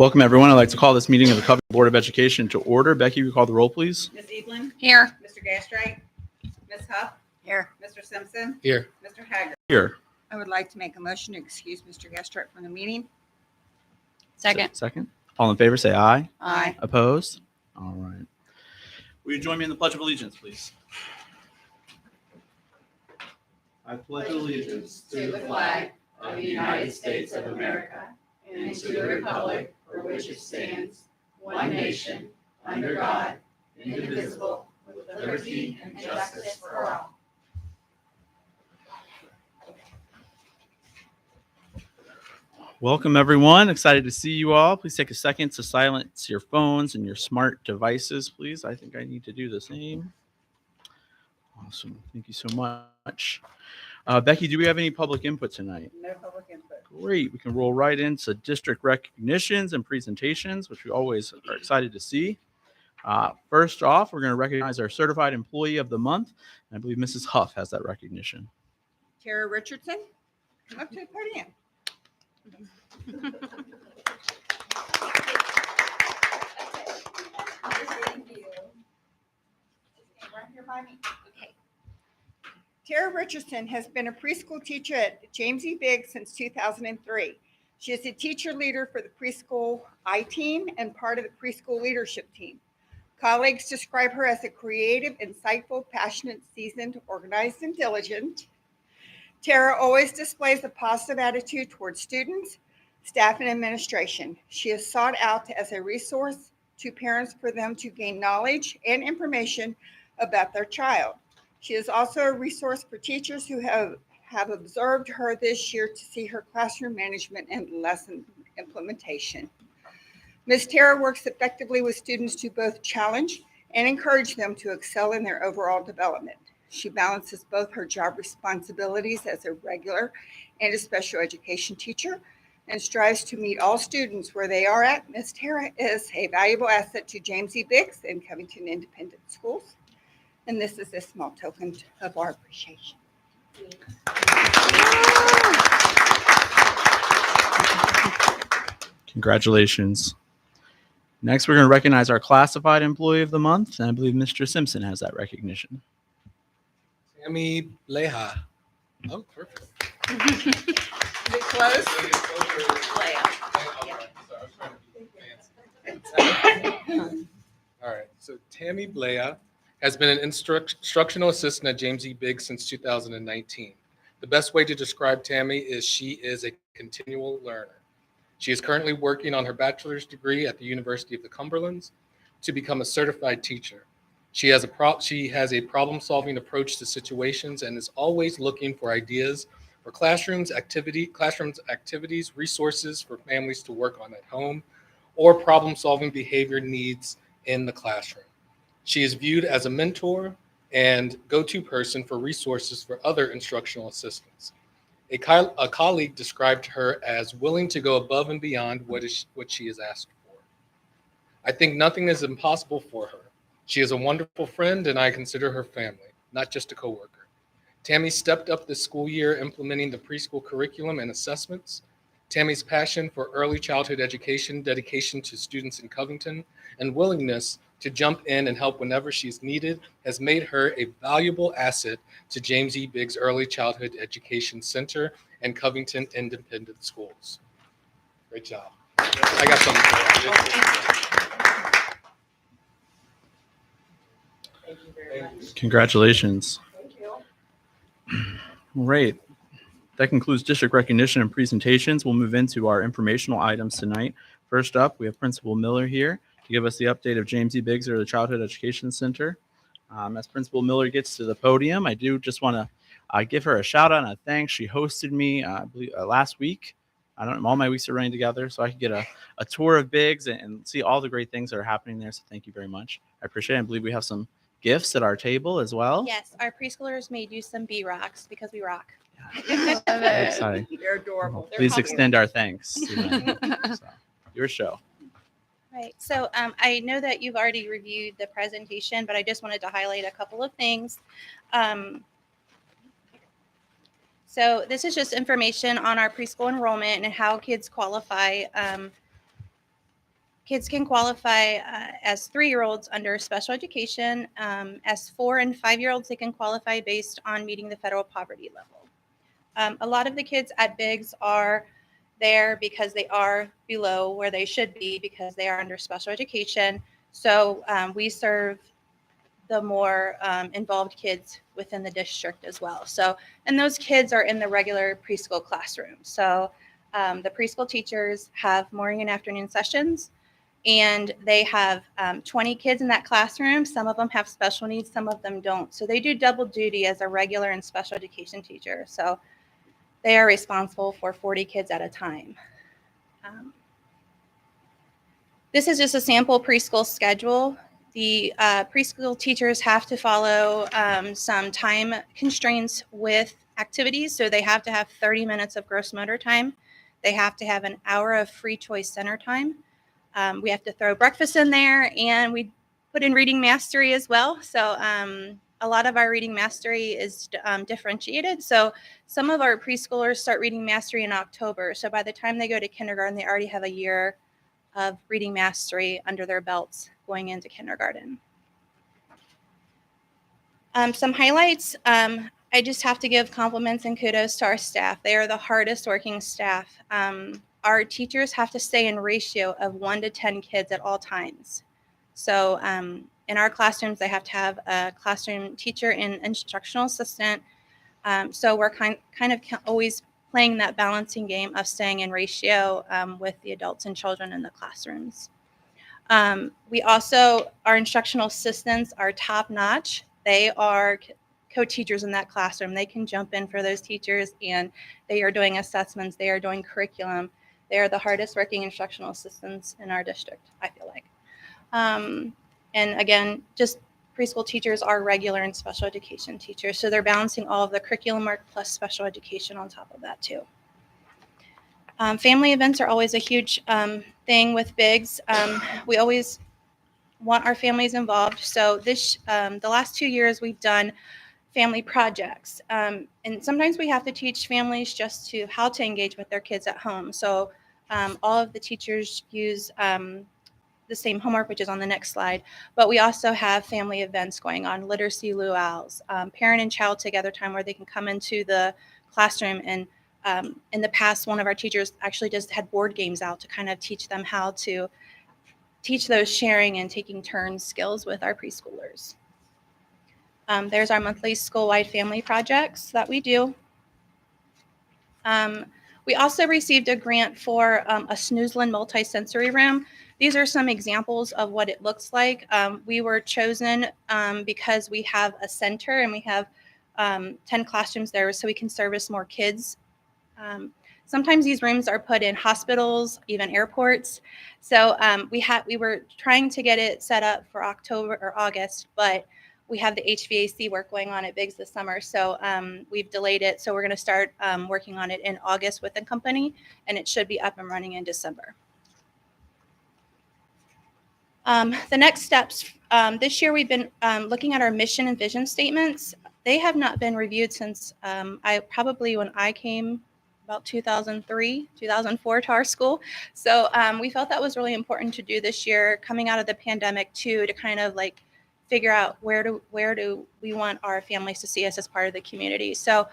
Welcome, everyone. I'd like to call this meeting of the Covington Board of Education to order. Becky, will you call the roll, please? Ms. Evelyn? Here. Mr. Gastrite? Ms. Huff? Here. Mr. Simpson? Here. Mr. Haggard? Here. I would like to make a motion to excuse Mr. Gastrite from the meeting. Second. All in favor, say aye. Aye. Opposed? All right. Will you join me in the Pledge of Allegiance, please? I pledge allegiance to the flag of the United States of America and to the republic for which it stands, one nation, under God, indivisible, with liberty and justice for all. Welcome, everyone. Excited to see you all. Please take a second to silence your phones and your smart devices, please. I think I need to do the same. Awesome. Thank you so much. Becky, do we have any public input tonight? No public input. Great. We can roll right into district recognitions and presentations, which we always are excited to see. First off, we're going to recognize our Certified Employee of the Month. And I believe Mrs. Huff has that recognition. Tara Richardson, come up to the podium. Right here by me. Okay. Tara Richardson has been a preschool teacher at James E. Biggs since 2003. She is a teacher leader for the preschool I-team and part of the preschool leadership team. Colleagues describe her as a creative, insightful, passionate, seasoned, organized, and diligent. Tara always displays a positive attitude towards students, staff, and administration. She is sought out as a resource to parents for them to gain knowledge and information about their child. She is also a resource for teachers who have observed her this year to see her classroom management and lesson implementation. Ms. Tara works effectively with students to both challenge and encourage them to excel in their overall development. She balances both her job responsibilities as a regular and a special education teacher and strives to meet all students where they are at. Ms. Tara is a valuable asset to James E. Biggs and Covington Independent Schools. And this is a small token of our appreciation. Congratulations. Next, we're going to recognize our Classified Employee of the Month. And I believe Mr. Simpson has that recognition. Tammy Leha. Oh, perfect. Is it close? All right. So Tammy Blea has been an instructional assistant at James E. Biggs since 2019. The best way to describe Tammy is she is a continual learner. She is currently working on her bachelor's degree at the University of the Cumberlands to become a certified teacher. She has a problem-solving approach to situations and is always looking for ideas for classrooms activities, resources for families to work on at home, or problem-solving behavior needs in the classroom. She is viewed as a mentor and go-to person for resources for other instructional assistants. A colleague described her as willing to go above and beyond what she is asked for. I think nothing is impossible for her. She is a wonderful friend, and I consider her family, not just a coworker. Tammy stepped up this school year implementing the preschool curriculum and assessments. Tammy's passion for early childhood education, dedication to students in Covington, and willingness to jump in and help whenever she's needed has made her a valuable asset to James E. Biggs Early Childhood Education Center and Covington Independent Schools. Great job. I got something for you. Thank you very much. Congratulations. Thank you. Great. That concludes district recognition and presentations. We'll move into our informational items tonight. First up, we have Principal Miller here to give us the update of James E. Biggs Early Childhood Education Center. As Principal Miller gets to the podium, I do just want to give her a shout out and a thanks. She hosted me, I believe, last week. I don't know, all my weeks are running together, so I could get a tour of Biggs and see all the great things that are happening there. So thank you very much. I appreciate it. I believe we have some gifts at our table as well. Yes, our preschoolers made you some B-Rocks because we rock. Yeah. Very exciting. They're adorable. Please extend our thanks to them. So, your show. Right. So I know that you've already reviewed the presentation, but I just wanted to highlight a couple of things. So this is just information on our preschool enrollment and how kids qualify kids can qualify as 3-year-olds under special education. As 4 and 5-year-olds, they can qualify based on meeting the federal poverty level. A lot of the kids at Biggs are there because they are below where they should be because they are under special education. So we serve the more involved kids within the district as well. So, and those kids are in the regular preschool classroom. So the preschool teachers have morning and afternoon sessions, and they have 20 kids in that classroom. Some of them have special needs, some of them don't. So they do double duty as a regular and special education teacher. So they are responsible for 40 kids at a time. This is just a sample preschool schedule. The preschool teachers have to follow some time constraints with activities. So they have to have 30 minutes of gross motor time. They have to have an hour of free choice center time. We have to throw breakfast in there, and we put in reading mastery as well. So a lot of our reading mastery is differentiated. So some of our preschoolers start reading mastery in October. So by the time they go to kindergarten, they already have a year of reading mastery under their belts going into kindergarten. Some highlights. I just have to give compliments and kudos to our staff. They are the hardest working staff. Our teachers have to stay in ratio of 1 to 10 kids at all times. So in our classrooms, they have to have a classroom teacher and instructional assistant. So we're kind of always playing that balancing game of staying in ratio with the adults and children in the classrooms. We also, our instructional assistants are top notch. They are co-teachers in that classroom. They can jump in for those teachers, and they are doing assessments. They are doing curriculum. They are the hardest working instructional assistants in our district, I feel like. And again, just preschool teachers are regular and special education teachers. So they're balancing all of the curriculum work plus special education on top of that too. Family events are always a huge thing with Biggs. We always want our families involved. So the last 2 years we've done family projects. And sometimes we have to teach families just to how to engage with their kids at home. So all of the teachers use the same homework, which is on the next slide, but we also have family events going on, literacy luau's, parent and child together time where they can come into the classroom. And in the past, one of our teachers actually just had board games out to kind of teach them how to teach those sharing and taking turns skills with our preschoolers. There's our monthly school-wide family projects that we do. We also received a grant for a Snoozland multisensory room. These are some examples of what it looks like. We were chosen because we have a center and we have 10 classrooms there, so we can service more kids. Sometimes these rooms are put in hospitals, even airports. So we were trying to get it set up for October or August, but we have the HVAC work going on at Biggs this summer, so we've delayed it. So we're going to start working on it in August with the company, and it should be up and running in December. The next steps, this year we've been looking at our mission and vision statements. They have not been reviewed since when I came about 2003, 2004 to our school. So we felt that was really important to do this year, coming out of the pandemic too, to kind of like figure out where do we want our families to see us as part of the community. So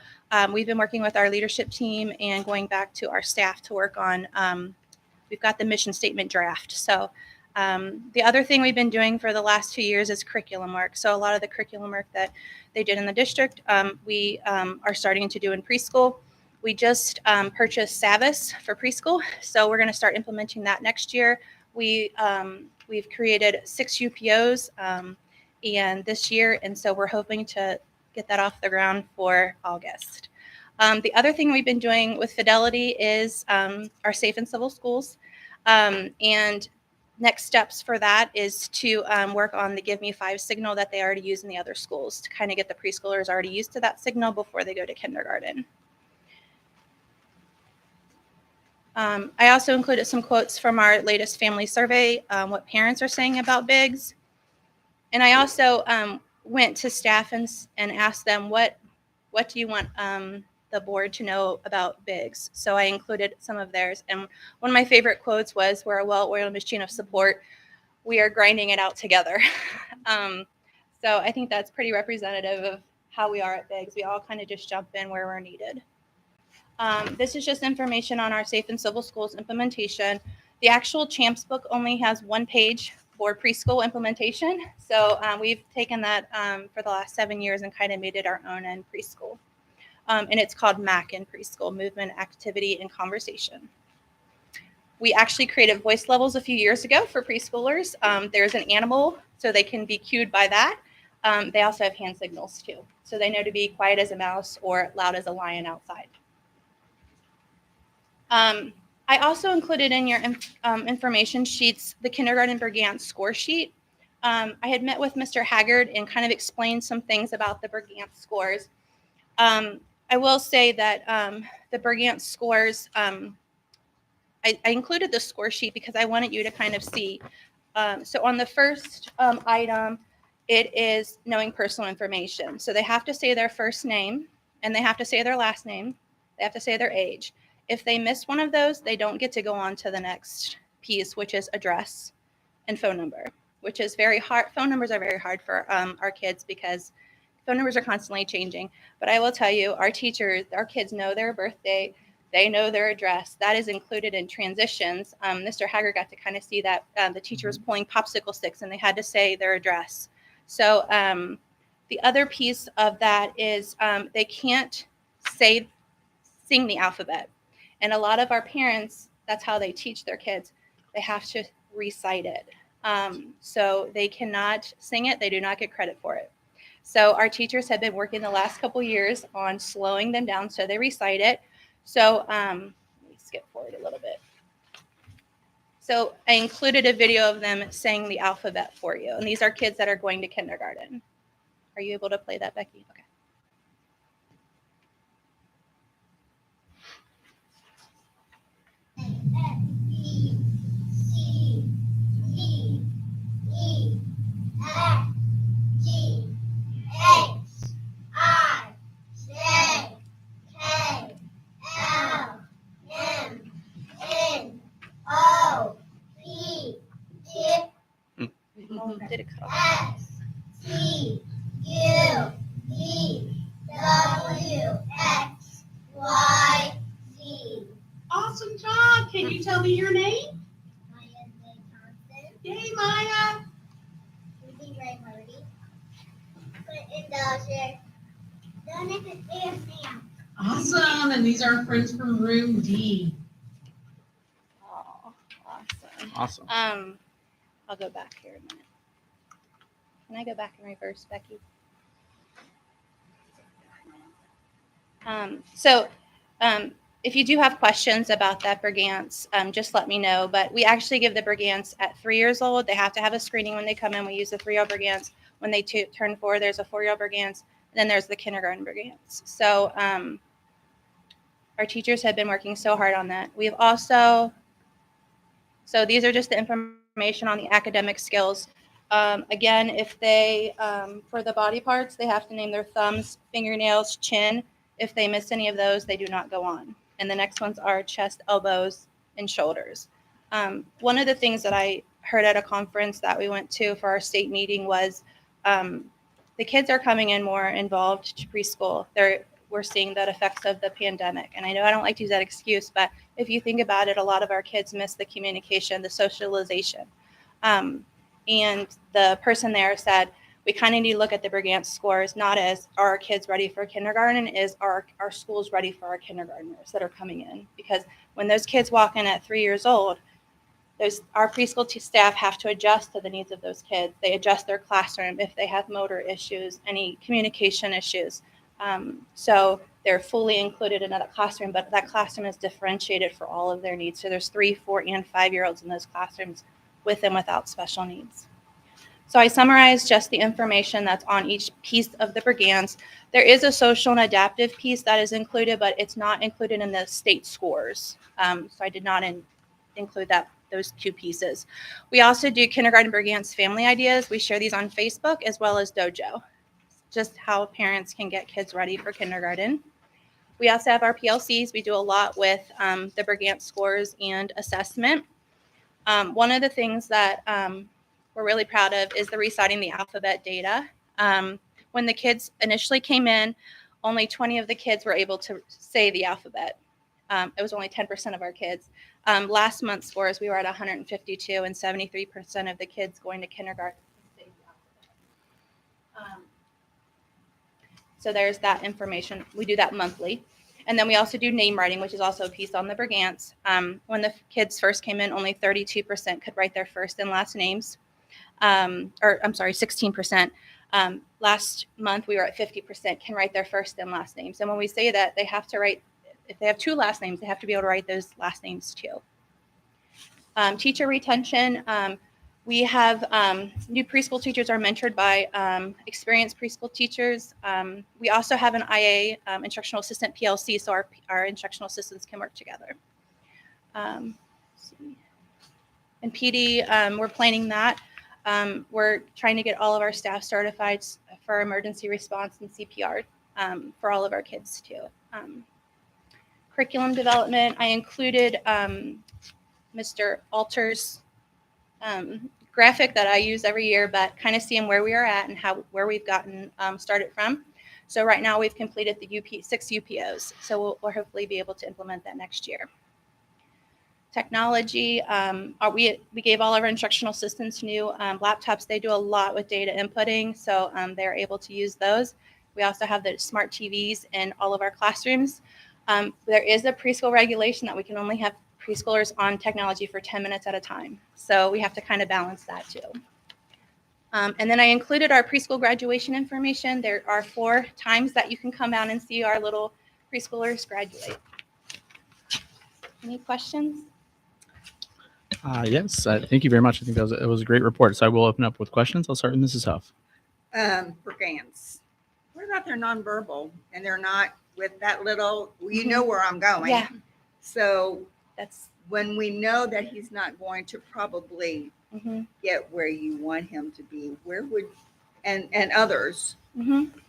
we've been working with our leadership team and going back to our staff to work on, we've got the mission statement draft. So the other thing we've been doing for the last 2 years is curriculum work. So a lot of the curriculum work that they did in the district, we are starting to do in preschool. We just purchased Savvis for preschool, so we're going to start implementing that next year. We've created 6 UPOs and this year, and so we're hoping to get that off the ground for August. The other thing we've been doing with Fidelity is our safe and civil schools, and next steps for that is to work on the Give Me 5 signal that they already use in the other schools to kind of get the preschoolers already used to that signal before they go to kindergarten. I also included some quotes from our latest family survey, what parents are saying about Biggs. And I also went to staff and asked them, what do you want the board to know about Biggs. So I included some of theirs. And one of my favorite quotes was, "We're a well-oiled machine of support. We are grinding it out together." So I think that's pretty representative of how we are at Biggs. We all kind of just jump in where we're needed. This is just information on our Safe and Civil Schools implementation. The actual CHAMPS book only has one page for preschool implementation. So we've taken that for the last 7 years and kind of made it our own in preschool. And it's called MAC in preschool, Movement, Activity, and Conversation. We actually created voice levels a few years ago for preschoolers. There's an animal, so they can be cued by that. They also have hand signals too. So they know to be quiet as a mouse or loud as a lion outside. I also included in your information sheets the kindergarten Bergant score sheet. I had met with Mr. Haggard and kind of explained some things about the Bergant scores. I will say that the Bergant scores, I included the score sheet because I wanted you to kind of see. So on the first item, it is knowing personal information. So they have to say their first name, and they have to say their last name. They have to say their age. If they miss one of those, they don't get to go on to the next piece, which is address and phone number, which is very hard. Phone numbers are very hard for our kids because phone numbers are constantly changing. But I will tell you, our teachers, our kids know their birthday. They know their address. That is included in transitions. Mr. Haggard got to kind of see that the teacher was pulling popsicle sticks and they had to say their address. So the other piece of that is they can't sing the alphabet. And a lot of our parents, that's how they teach their kids. They have to recite it. So they cannot sing it. They do not get credit for it. So our teachers have been working the last couple years on slowing them down so they recite it. So let me skip forward a little bit. So I included a video of them saying the alphabet for you. And these are kids that are going to kindergarten. Are you able to play that, Becky? Okay. B, C, D, E, F, G, H, I, J, K, L, M, N, O, P, Q, Did it cut off? S, T, U, V, W, X, Y, Z. Awesome job. Can you tell me your name? Maya J. Thompson, Yay, Maya. Ruby Ray Murray, Clinton Dodger, Jonathan Sam. Awesome. And these are our friends from room D. Oh, awesome. Awesome. I'll go back here a minute. Can I go back in reverse, Becky? If you do have questions about that Bergant's, just let me know. But we actually give the Bergant's at 3 years old. They have to have a screening when they come in. We use the 3-year-old Bergant's. When they turn 4, there's a 4-year-old Bergant's. And then there's the kindergarten Bergant's. So our teachers have been working so hard on that. We've also, so these are just the information on the academic skills. Again, if they, for the body parts, they have to name their thumbs, fingernails, chin. If they miss any of those, they do not go on. And the next ones are chest, elbows, and shoulders. One of the things that I heard at a conference that we went to for our state meeting was the kids are coming in more involved to preschool. We're seeing that effects of the pandemic. And I know I don't like to use that excuse, but if you think about it, a lot of our kids miss the communication, the socialization. And the person there said, we kind of need to look at the Bergant scores, not as are our kids ready for kindergarten, is our schools ready for our kindergartners that are coming in? Because when those kids walk in at 3 years old, our preschool staff have to adjust to the needs of those kids. They adjust their classroom if they have motor issues, any communication issues. So they're fully included in that classroom, but that classroom is differentiated for all of their needs. So there's 3, 4, and 5-year-olds in those classrooms with and without special needs. So I summarized just the information that's on each piece of the Bergant's. There is a social and adaptive piece that is included, but it's not included in the state scores. So I did not include those 2 pieces. We also do kindergarten Bergant's family ideas. We share these on Facebook as well as Dojo, just how parents can get kids ready for kindergarten. We also have our PLCs. We do a lot with the Brigant scores and assessment. One of the things that we're really proud of is the reciting the alphabet data. When the kids initially came in, only 20 of the kids were able to say the alphabet. It was only 10% of our kids. Last month's scores, we were at 152, and 73% of the kids going to kindergarten say the alphabet. So there's that information. We do that monthly. And then we also do name writing, which is also a piece on the Brigants. When the kids first came in, only 32% could write their first and last names. 16%. Last month, we were at 50% can write their first and last names. And when we say that, they have to write, if they have two last names, they have to be able to write those last names too. Teacher retention. We have new preschool teachers are mentored by experienced preschool teachers. We also have an IA, instructional assistant PLC, so our instructional assistants can work together. And PD, we're planning that. We're trying to get all of our staff certified for emergency response and CPR for all of our kids too. Curriculum development, I included Mr. Alter's graphic that I use every year, but kind of seeing where we are at and where we've gotten started from. So right now we've completed the 6 UPOs. So we'll hopefully be able to implement that next year. Technology, we gave all of our instructional assistants new laptops. They do a lot with data inputting, so they're able to use those. We also have the smart TVs in all of our classrooms. There is a preschool regulation that we can only have preschoolers on technology for 10 minutes at a time. So we have to kind of balance that too. And then I included our preschool graduation information. There are 4 times that you can come out and see our little preschoolers graduate. Any questions? Yes, thank you very much. I think it was a great report. So I will open up with questions. I'll start with Mrs. Huff. Brigants. What about their nonverbal? And they're not with that little, you know where I'm going. Yeah. So That's when we know that he's not going to probably get where you want him to be, where would, and others,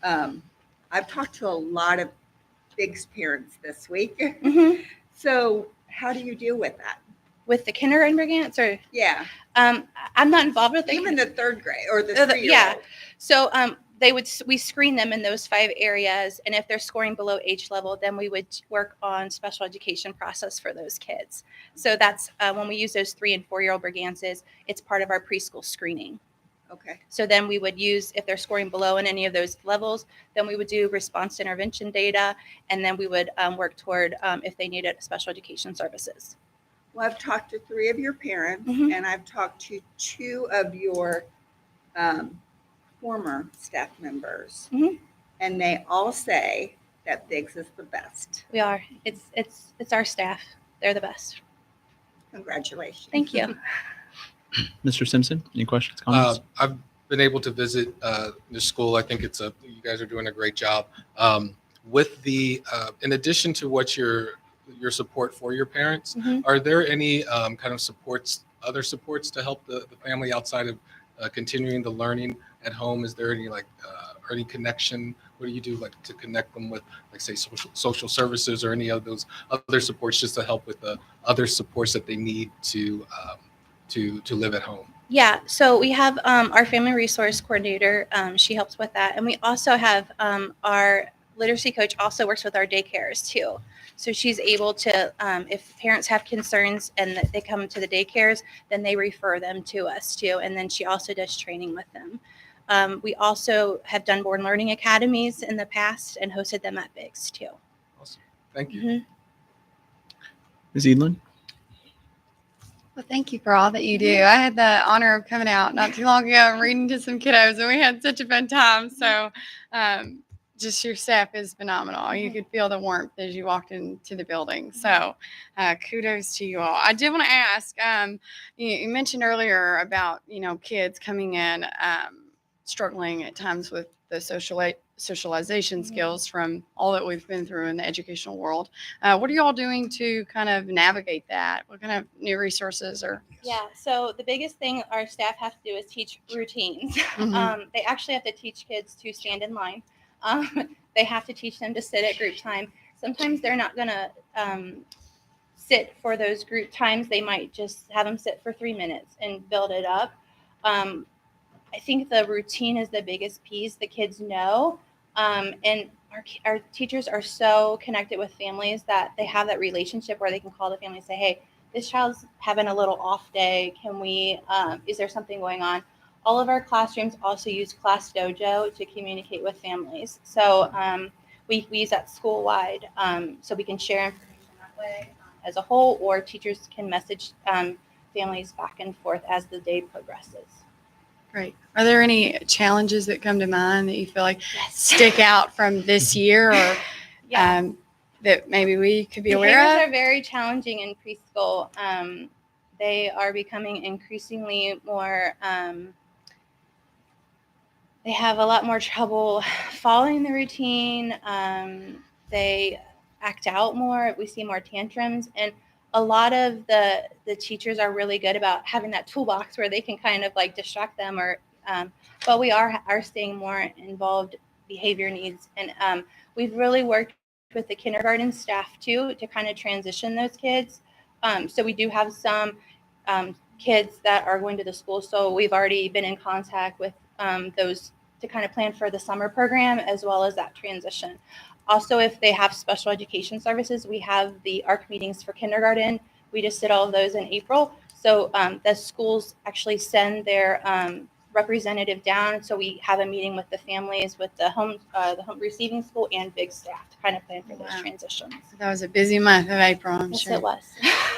I've talked to a lot of Big's parents this week. So how do you deal with that? with the kindergarten Brigants, or Yeah, I'm not involved with even the third grade or the yeah. 3-year-old. So we screen them in those 5 areas, and if they're scoring below age level, then we would work on special education process for those kids. So that's when we use those 3 and 4-year-old Brigants, it's part of our preschool screening. Okay. So then we would use, if they're scoring below in any of those levels, then we would do response to intervention data, and then we would work toward if they needed special education services. Well, I've talked to 3 of your parents, and I've talked to 2 of your former staff members, and they all say that Biggs is the best. We are. It's our staff. They're the best. Congratulations. Thank you. Mr. Simpson, any questions, comments? I've been able to visit the school. I think you guys are doing a great job. With the, in addition to what your support for your parents, are there any kind of other supports to help the family outside of continuing the learning at home? Is there any any connection? What do you do to connect them with, say, social services or any of those other supports, just to help with the other supports that they need to live at home? Yeah, so we have our family resource coordinator. She helps with that. And we also have our literacy coach also works with our daycares too. So she's able to, if parents have concerns and they come to the daycares, then they refer them to us too. And then she also does training with them. We also have done Born Learning Academies in the past and hosted them at Biggs too. Awesome. Thank you. Ms. Edlin? Well, thank you for all that you do. I had the honor of coming out not too long ago and reading to some kiddos, and we had such a fun time. So just your staff is phenomenal. You could feel the warmth as you walked into the building. So kudos to you all. I did want to ask, you mentioned earlier about, kids coming in struggling at times with the socialization skills from all that we've been through in the educational world. What are you all doing to kind of navigate that? What kind of new resources are? Yeah, so the biggest thing our staff have to do is teach routines. They actually have to teach kids to stand in line. They have to teach them to sit at group time. sometimes they're not going to sit for those group times. They might just have them sit for 3 minutes and build it up. I think the routine is the biggest piece. The kids know, and our teachers are so connected with families that they have that relationship where they can call the family and say, hey, this child's having a little off day. Can we, is there something going on? All of our classrooms also use Class Dojo to communicate with families. So we use that school-wide, so we can share information that way as a whole, or teachers can message families back and forth as the day progresses. Great. Are there any challenges that come to mind that you feel like Yes. stick out from this year, or Yeah. that maybe we could be aware Behaviors of? are very challenging in preschool. They are becoming increasingly more, they have a lot more trouble following the routine. They act out more. We see more tantrums. And a lot of the teachers are really good about having that toolbox where they can kind of like distract them, or but we are seeing more involved behavior needs. And we've really worked with the kindergarten staff too to kind of transition those kids. So we do have some kids that are going to the school. So we've already been in contact with those to kind of plan for the summer program as well as that transition. Also, if they have special education services, we have the ARC meetings for kindergarten. We just did all of those in April. So the schools actually send their representative down. So we have a meeting with the families, with the home receiving school and big staff to kind of plan for those Wow. transitions. That was a busy month of April, I'm Yes, sure. it was.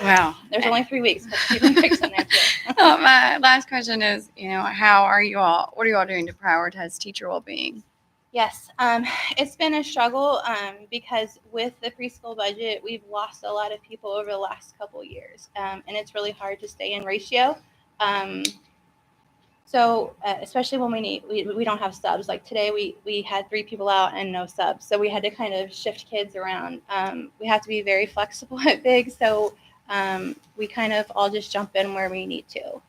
Wow. There's only 3 weeks, but the Olympics in there too. My last question is, how are you all, what are you all doing to prioritize teacher well-being? Yes, it's been a struggle because with the preschool budget, we've lost a lot of people over the last couple years, and it's really hard to stay in ratio. So especially when we don't have subs. Like today, we had 3 people out and no subs, so we had to kind of shift kids around. We have to be very flexible at Big, so we kind of all just jump in where we need to.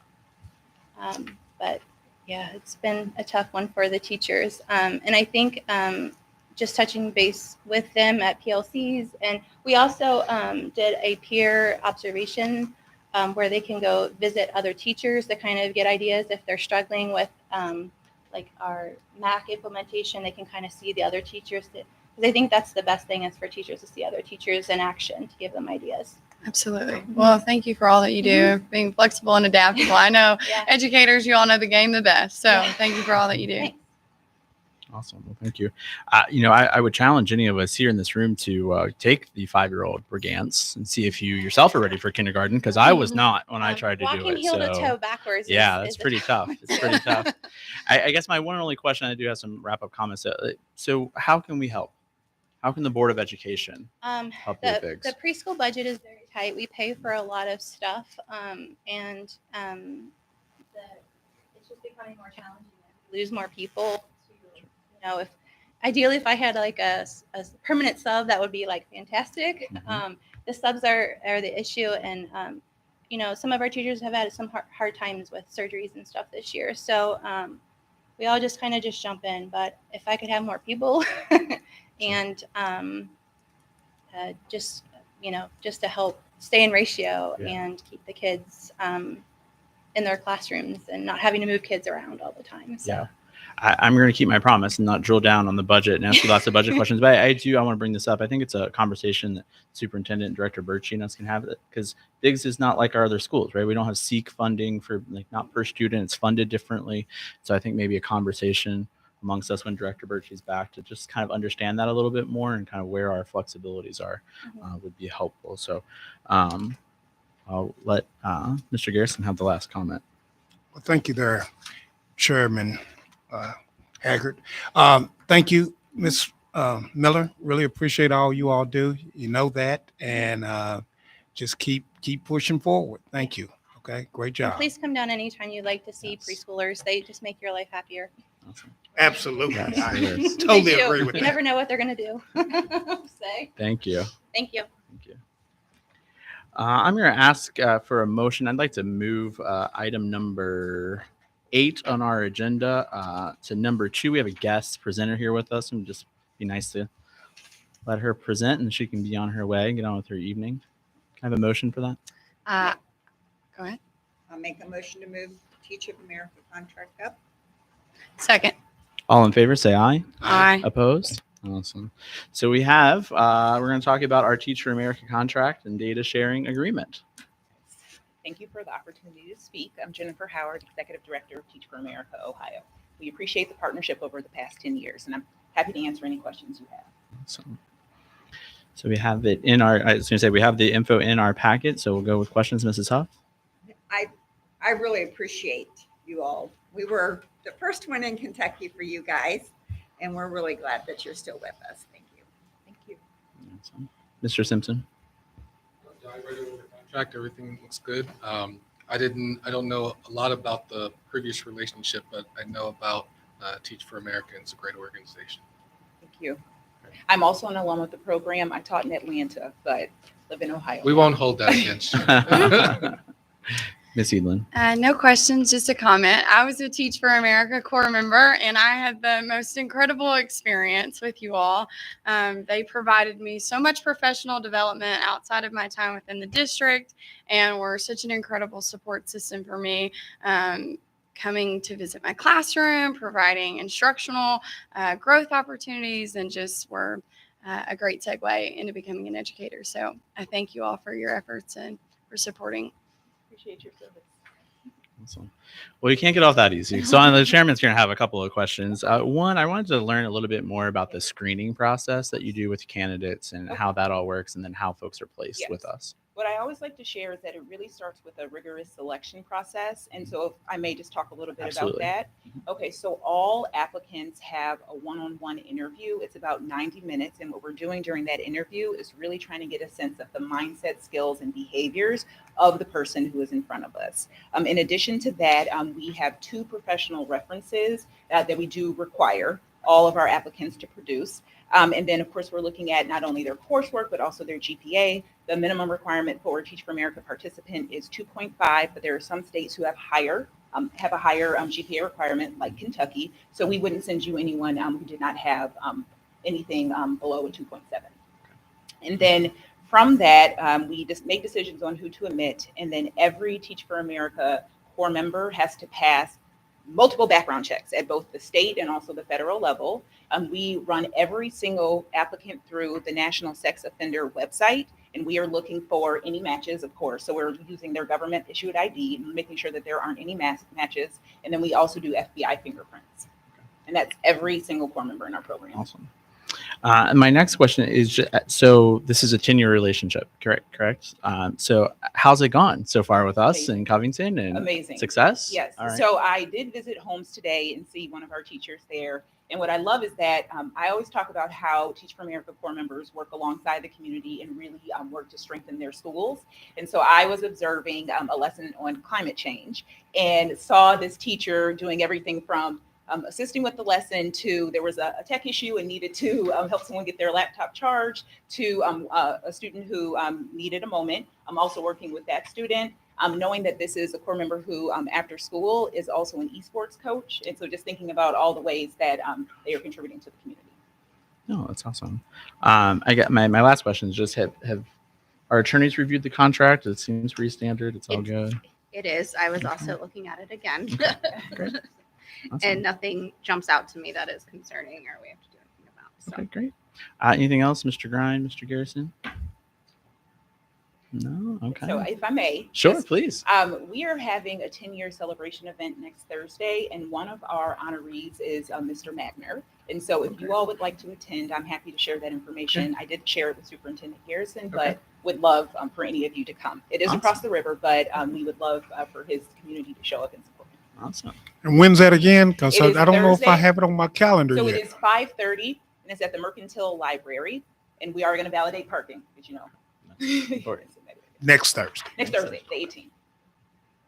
But yeah, it's been a tough one for the teachers. And I think just touching base with them at PLCs. And we also did a peer observation where they can go visit other teachers to kind of get ideas if they're struggling with like our MAC implementation. They can kind of see the other teachers. Because I think that's the best thing is for teachers to see other teachers in action to give them ideas. Absolutely. Well, thank you for all that you do, being flexible and adaptable. I know Yeah. educators, you all know the game the best. So Yeah. thank you for all that you do. Thanks. Awesome. Well, thank you. I would challenge any of us here in this room to take the 5-year-old Brigance and see if you yourself are ready for kindergarten, because I was not when I tried to do Walking it. heel to So toe backwards. yeah, is that's a pretty tough. one. It's pretty tough. I guess my one and only question, I do have some wrap-up comments. So how can we help? How can the Board of Education help you with Biggs? The preschool budget is very tight. We pay for a lot of stuff, and it's just becoming more challenging. We lose more people. If ideally, if I had like a permanent sub, that would be like fantastic. Mhm. The subs are the issue, and some of our teachers have had some hard times with surgeries and stuff this year. So we all just kind of just jump in. But if I could have more people, and just to help stay in ratio and keep the kids in their classrooms and not having to move kids around all the time. So. Yeah. I'm going to keep my promise and not drill down on the budget and ask you lots of budget questions. But I want to bring this up. I think it's a conversation that Superintendent and Director Birchie and us can have, because Biggs is not like our other schools, right? We don't have SEEK funding for not per student. It's funded differently. So I think maybe a conversation amongst us when Director Birchie's back to just kind of understand that a little bit more and kind of where our flexibilities are would be helpful. So I'll let Mr. Garrison have the last comment. Well, thank you there, Chairman Haggard. Thank you, Ms. Miller. Really appreciate all you all do. You know that, and just keep pushing forward. Thank you. Okay, great job. And please come down anytime you'd like to see preschoolers. They just make your life happier. Awesome. Absolutely. Yes, I it is. totally They do. agree with You that. never know what they're going to do. Say. Thank you. Thank you. Thank you. I'm going to ask for a motion. I'd like to move item number 8 on our agenda to number 2. We have a guest presenter here with us, and just be nice to let her present, and she can be on her way, get on with her evening. Can I have a motion for that? Go ahead. I'll make a motion to move Teach of America contract up. Second. All in favor, say aye. Aye. Opposed? Awesome. So we have, we're going to talk about our Teach for America contract and data sharing agreement. Thank you for the opportunity to speak. I'm Jennifer Howard, Executive Director of Teach for America, Ohio. We appreciate the partnership over the past 10 years, and I'm happy to answer any questions you have. Awesome. So we have it in our, I was going to say, we have the info in our packet. So we'll go with questions, Mrs. Huff. I really appreciate you all. We were the first one in Kentucky for you guys, and we're really glad that you're still with us. Thank you. Thank you. Awesome. Mr. Simpson. I read over the contract. Everything looks good. I don't know a lot about the previous relationship, but I know about Teach for America. It's a great organization. Thank you. I'm also an alum of the program. I taught in Atlanta, but live in Ohio. We won't hold that against you. Ms. Edlin. No questions, just a comment. I was a Teach for America core member, and I had the most incredible experience with you all. They provided me so much professional development outside of my time within the district, and were such an incredible support system for me. Coming to visit my classroom, providing instructional growth opportunities, and just were a great segue into becoming an educator. So I thank you all for your efforts and for supporting. Appreciate your service. Awesome. Well, you can't get off that easy. So the chairman's going to have a couple of questions. One, I wanted to learn a little bit more about the screening process that you do with candidates and how that all works, and then how folks are placed with us. What I always like to share is that it really starts with a rigorous selection process. And so if I may just talk a little bit Absolutely. about that. Okay, so all applicants have a one-on-one interview. It's about 90 minutes. And what we're doing during that interview is really trying to get a sense of the mindset, skills, and behaviors of the person who is in front of us. In addition to that, we have 2 professional references that we do require all of our applicants to produce. And then, of course, we're looking at not only their coursework, but also their GPA. The minimum requirement for a Teach for America participant is 2.5, but there are some states who have a higher GPA requirement, like Kentucky. So we wouldn't send you anyone who did not have anything below a 2.7. And then from that, we just make decisions on who to admit. And then every Teach for America core member has to pass multiple background checks at both the state and also the federal level. We run every single applicant through the National Sex Offender website, and we are looking for any matches, of course. So we're using their government issued ID, making sure that there aren't any matches. And then we also do FBI fingerprints. And that's every single core member in our program. Awesome. And my next question is, so this is a 10-year relationship, correct? So how's it gone so far with us in Covington? And Amazing. Success? Yes. All right. So I did visit homes today and see one of our teachers there. And what I love is that I always talk about how Teach for America core members work alongside the community and really work to strengthen their schools. And so I was observing a lesson on climate change and saw this teacher doing everything from assisting with the lesson to there was a tech issue and needed to help someone get their laptop charged to a student who needed a moment. I'm also working with that student. Knowing that this is a core member who after school is also an esports coach. And so just thinking about all the ways that they are contributing to the community. No, that's awesome. I got my last question is just have our attorneys reviewed the contract? It seems pretty standard. It's all good. It is. I was Okay. also looking at it again. Great. Awesome. And nothing jumps out to me that is concerning or we have to do anything about. So. Okay, great. Anything else, Mr. Grind, Mr. Garrison? No? Okay. So if I may. Sure, yes, please. We are having a 10-year celebration event next Thursday, and one of our honorees is Mr. Magner. And so if you all would like to attend, I'm happy to share that information. I did share it with Superintendent Garrison, but would love for any of you to come. It is Awesome. across the river, but we would love for his community to show up and support him. Awesome. And when's that again? Because It is I don't know if I Thursday. have it on my calendar So yet. it is 5:30, and it's at the Mercantile Library, and we are going to validate parking, as you know. Important. Next Thursday. Next Thursday, the 18th.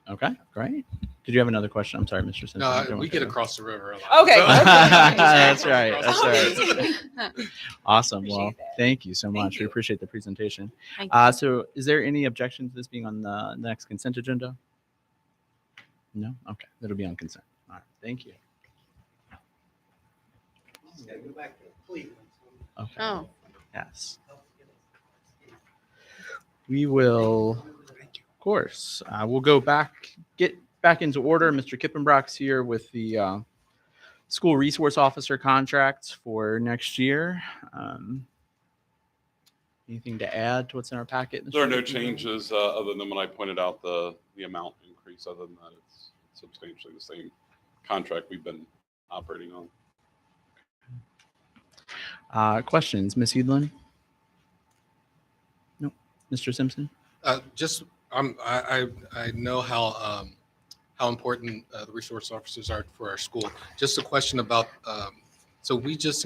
Okay, great. Did you have another question? I'm sorry, Mr. Simpson. No, we get across the river a lot. Okay. So- That's right. That's Okay. right. Awesome. Appreciate Well, that. thank you so Thank much. We you. appreciate the presentation. Thank you. So is there any objection to this being on the next consent agenda? No? Okay. It'll be on consent. All right. Thank you. Okay. Oh, Yes. We will, of course, we'll get back into order. Mr. Kippenbrock's here with the school resource officer contracts for next year. Anything to add to what's in our packet? Mr. There are no Kippenbrock? changes other than when I pointed out the amount increase. Other than that, it's substantially the same contract we've been operating on. Questions, Ms. Edlin? No. Mr. Simpson? Just I know how important the resource officers are for our school. Just a question about so we just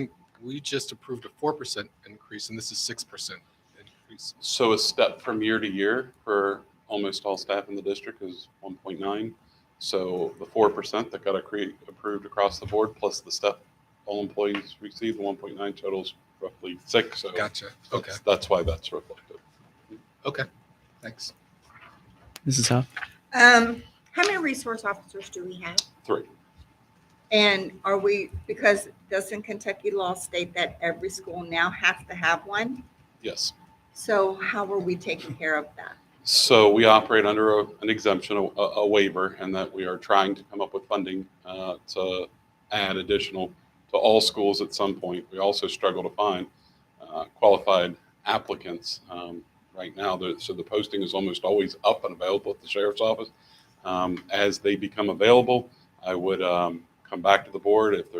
approved a 4% increase, and this is 6% increase. So a step from year to year for almost all staff in the district is 1.9. So the 4% that got approved across the board, plus the step all employees received, the 1.9 totals roughly 6. So Gotcha. Okay. That's why that's reflected. Okay. Thanks. Mrs. Huff? How many resource officers do we have? 3. And are we, because doesn't Kentucky law state that every school now has to have one? Yes. So how are we taking care of that? So we operate under an exemption, a waiver, and that we are trying to come up with funding to add additional to all schools at some point. We also struggle to find qualified applicants right now. So the posting is almost always up and available at the sheriff's office. As they become available, I would come back to the board if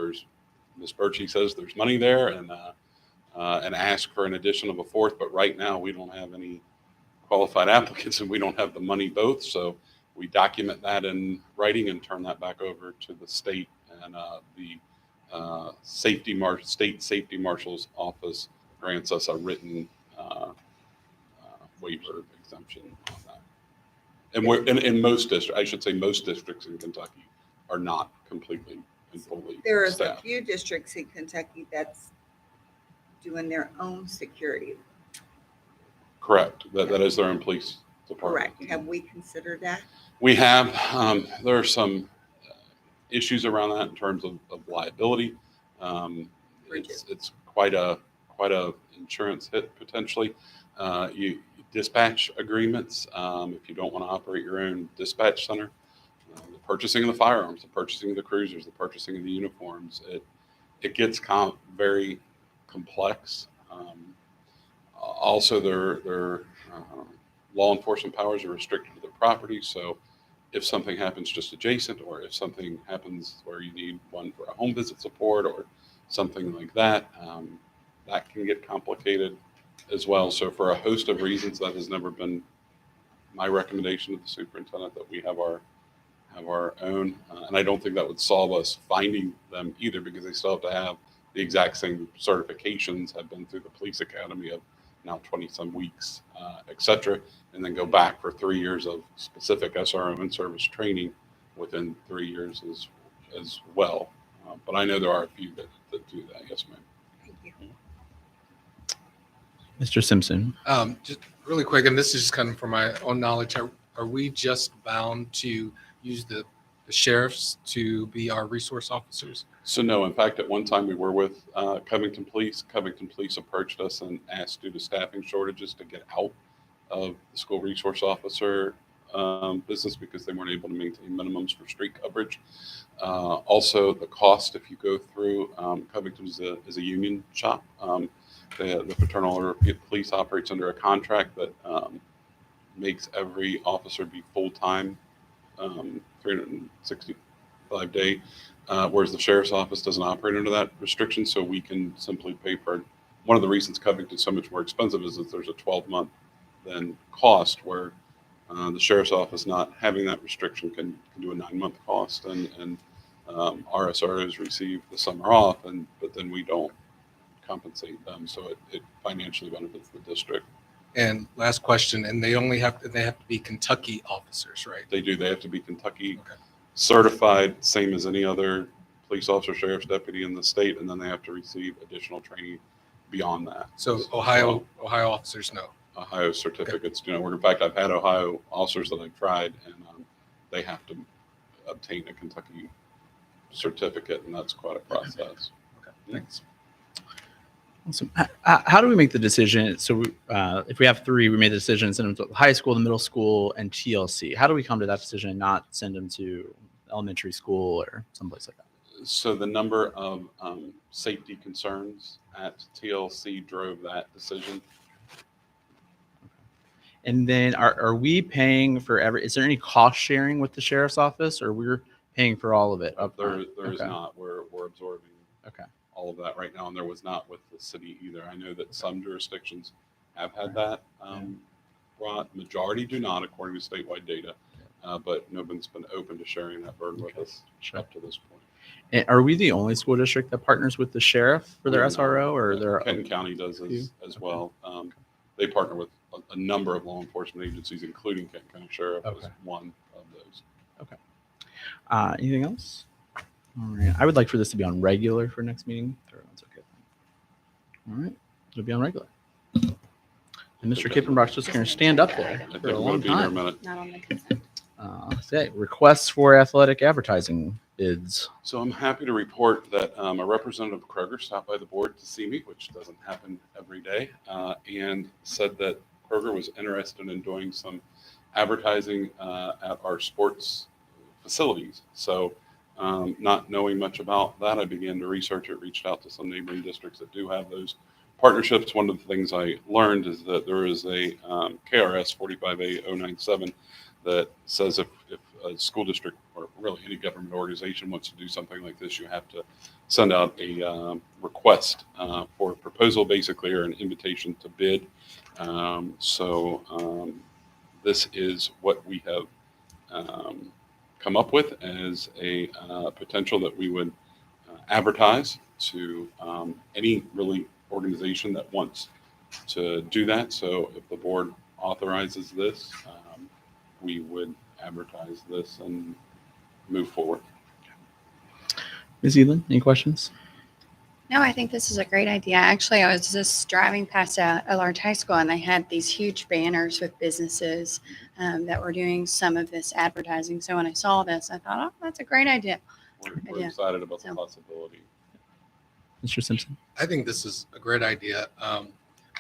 Ms. Birchie says there's money there, and ask for an addition of a 4th. But right now, we don't have any qualified applicants, and we don't have the money both. So we document that in writing and turn that back over to the state, and the state safety marshal's office grants us a written waiver exemption on that. And we're in most districts, I should say most districts in Kentucky are not completely and fully There is a staffed. few districts in Kentucky that's doing their own security. Correct. That is their own police department. Correct. Have we considered that? We have. There are some issues around that in terms of liability. It's quite a insurance hit potentially. You dispatch agreements. If you don't want to operate your own dispatch center, the purchasing of the firearms, the purchasing of the cruisers, the purchasing of the uniforms, it gets very complex. Also, their law enforcement powers are restricted to their property. So if something happens just adjacent, or if something happens where you need one for a home visit support or something like that, that can get complicated as well. So for a host of reasons, that has never been my recommendation to the superintendent, that we have our own. And I don't think that would solve us finding them either, because they still have to have the exact same certifications, have been through the police academy of now 20 some weeks, et cetera, and then go back for 3 years of specific SRO in-service training within 3 years as well. But I know there are a few that do that. Yes, ma'am. Thank you. Mr. Simpson? Just really quick, and this is just kind of for my own knowledge. Are we just bound to use the sheriffs to be our resource officers? So no, in fact, at one time we were with Covington Police. Covington Police approached us and asked, due to staffing shortages, to get out of the school resource officer business because they weren't able to maintain minimums for street coverage. Also, the cost, if you go through, Covington is a union shop. The Fraternal Order of Police operates under a contract that makes every officer be full-time, 365 day, whereas the sheriff's office doesn't operate under that restriction. So we can simply pay for, one of the reasons Covington is so much more expensive is that there's a 12-month then cost, where the sheriff's office, not having that restriction, can do a 9-month cost, and our SROs receive the summer off, but then we don't compensate them. So it financially benefits the district. And last question, and they have to be Kentucky officers, right? They do. They have to be Kentucky Okay. certified, same as any other police officer, sheriff's deputy in the state, and then they have to receive additional training beyond that. So Ohio officers, no. Ohio certificates do not work. In fact, I've had Ohio officers that I've tried, and they have to obtain a Kentucky certificate, and that's quite a process. Okay, thanks. Awesome. How do we make the decision? So if we have three, we made the decision to send them to high school, the middle school, and TLC. How do we come to that decision and not send them to elementary school or someplace like that? So the number of safety concerns at TLC drove that decision. And then are we paying for is there any cost sharing with the sheriff's office, or we're paying for all of it up There front? is Okay. not. We're absorbing Okay. all of that right now, and there was not with the city either. I know that some jurisdictions have had that brought. Majority do not, according to statewide data, but no one's been open to sharing that burden with us up to this point. And are we the only school district that partners with the sheriff for their We are not. SRO, or there are Kenton County does few? as well. They partner with a number of law enforcement agencies, including Kenton County Sheriff as Okay. one of those. Anything else? All right. I would like for this to be on regular for next meeting. If everyone's okay. All right. It'll be on regular. And Mr. Kippenbrock's just going to stand up there I think for a we'll long be there a time. minute. Not on the consent. Okay. Requests for athletic advertising bids. So I'm happy to report that a representative of Kroger stopped by the board to see me, which doesn't happen every day, and said that Kroger was interested in doing some advertising at our sports facilities. So not knowing much about that, I began to research it, reached out to some neighboring districts that do have those partnerships. One of the things I learned is that there is a KRS 45097 that says if a school district or really any government organization wants to do something like this, you have to send out a request for a proposal, basically, or an invitation to bid. This is what we have come up with as a potential that we would advertise to any really organization that wants to do that. So if the board authorizes this, we would advertise this and move forward. Ms. Elan, any questions? No, I think this is a great idea. Actually, I was just driving past a large high school and they had these huge banners with businesses that were doing some of this advertising. So when I saw this, I thought, oh, that's a great idea. We're excited about the possibility. Mr. Simpson? I think this is a great idea.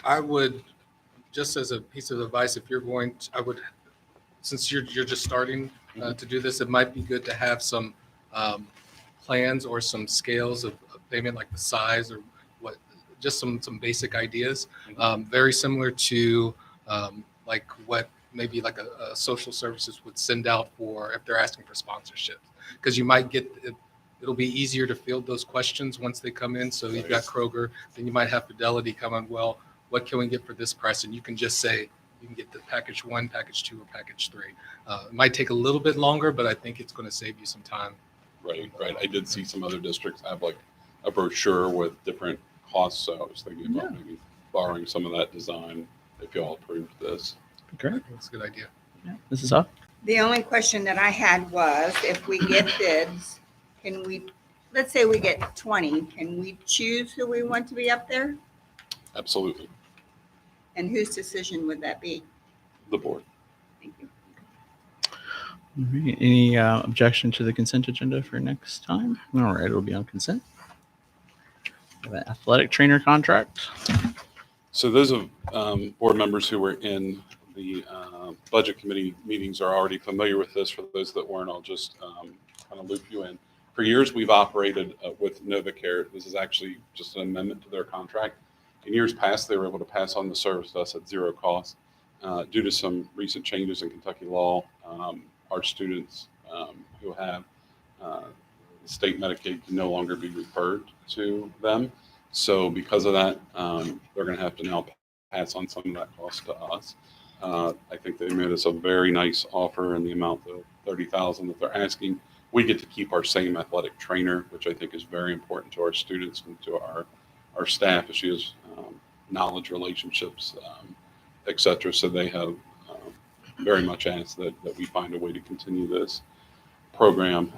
I would, just as a piece of advice, if you're going to, I would, since you're just starting to do this, it might be good to have some plans or some scales of payment, like the size or what, just some basic ideas. Very similar to like what maybe like a social services would send out for if they're asking for sponsorship, because you might get it'll be easier to field those questions once they come in. So you've got Kroger, then you might have Fidelity come on. Well, what can we get for this price? And you can just say you can get the package 1, package 2, or package 3. It might take a little bit longer, but I think it's going to save you some time. Right. I did see some other districts have like a brochure with different costs. So I was thinking about maybe borrowing some of that design if y'all approved this. Great. That's a good idea. Yeah. This is up. The only question that I had was, if we get bids, can we, let's say we get 20, can we choose who we want to be up there? Absolutely. And whose decision would that be? The board. Thank you. All right. Any objection to the consent agenda for next time? All right, it'll be on consent. We have an athletic trainer contract. So those of board members who were in the budget committee meetings are already familiar with this. For those that weren't, I'll just kind of loop you in. For years, we've operated with NovaCare. This is actually just an amendment to their contract. In years past, they were able to pass on the service to us at zero cost. Due to some recent changes in Kentucky law, our students who have state Medicaid can no longer be referred to them. So because of that, they're going to have to now pass on some of that cost to us. I think they made us a very nice offer in the amount of $30,000 that they're asking. We get to keep our same athletic trainer, which I think is very important to our students and to our staff, as she has knowledge, relationships, et cetera. So they have very much asked that we find a way to continue this program.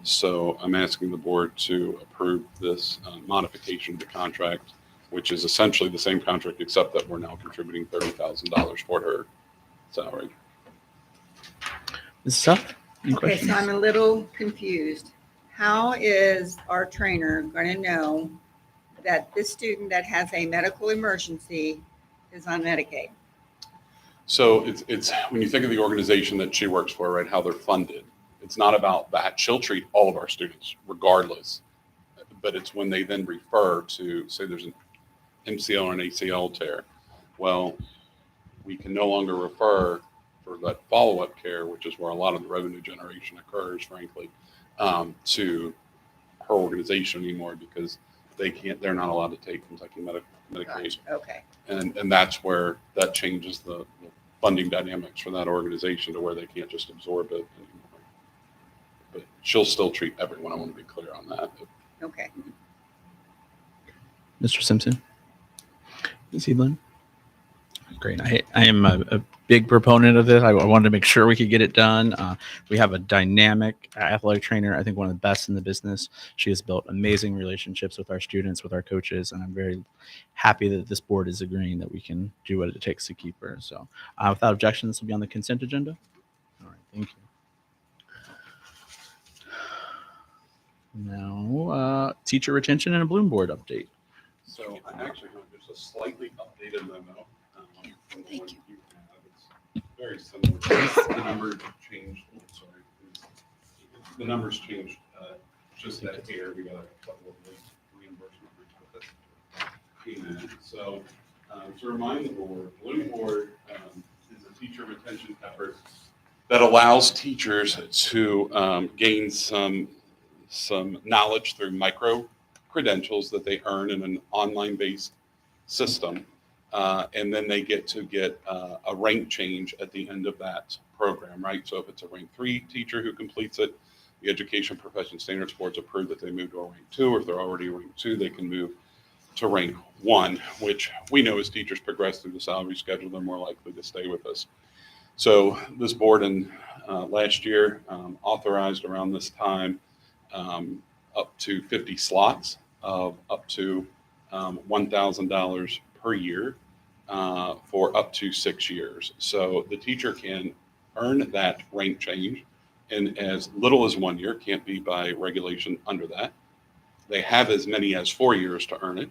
So I'm asking the board to approve this modification of the contract, which is essentially the same contract, except that we're now contributing $30,000 toward her salary. Ms. Suff? Any Okay, questions? so I'm a little confused. How is our trainer going to know that this student that has a medical emergency is on Medicaid? So it's when you think of the organization that she works for, right, how they're funded, it's not about that. She'll treat all of our students regardless, but it's when they then refer to, say there's an MCL or an ACL tear. Well, we can no longer refer for that follow-up care, which is where a lot of the revenue generation occurs, frankly, to her organization anymore because they're not allowed to take Kentucky Medicaid. Gotcha. Okay. And that's where that changes the funding dynamics for that organization to where they can't just absorb it anymore. But she'll still treat everyone. I want to be clear on that. Okay. Mr. Simpson? Ms. Edlin? Great. I am a big proponent of this. I wanted to make sure we could get it done. We have a dynamic athletic trainer, I think one of the best in the business. She has built amazing relationships with our students, with our coaches, and I'm very happy that this board is agreeing that we can do what it takes to keep her. So without objection, this will be on the consent agenda. All right, thank you. Now, teacher retention and a Bloom board update. So I actually have just a slightly updated memo. From the one you have. It's very similar. The number changed. Sorry. The numbers changed just that here. We got a couple of reimbursement requests. So to remind the board, Bloom board is a teacher retention effort that allows teachers to gain some knowledge through micro credentials that they earn in an online-based system. And then they get a rank change at the end of that program, right? So if it's a rank 3 teacher who completes it, the Education Profession Standards Board's approved that they move to a rank 2, or if they're already rank 2, they can move to rank 1, which we know as teachers progress through the salary schedule, they're more likely to stay with us. So this board in last year authorized around this time up to 50 slots of up to $1,000 per year for up to 6 years. So the teacher can earn that rank change in as little as 1 year, can't be by regulation under that. They have as many as 4 years to earn it.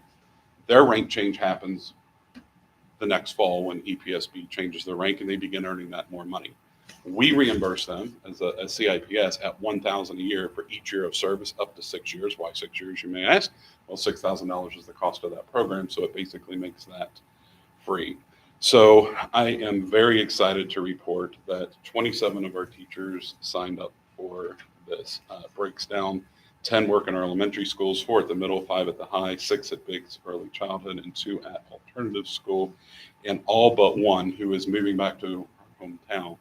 Their rank change happens the next fall when EPSB changes their rank and they begin earning that more money. We reimburse them as a CIPS at $1,000 a year for each year of service up to 6 years. Why 6 years, you may ask? Well, $6,000 is the cost of that program, so it basically makes that free. So I am very excited to report that 27 of our teachers signed up for this. Breaks down 10 work in our elementary schools, 4 at the middle, 5 at the high, 6 at Biggs Early Childhood, and 2 at Alternative School, and all but 1 who is moving back to our hometown.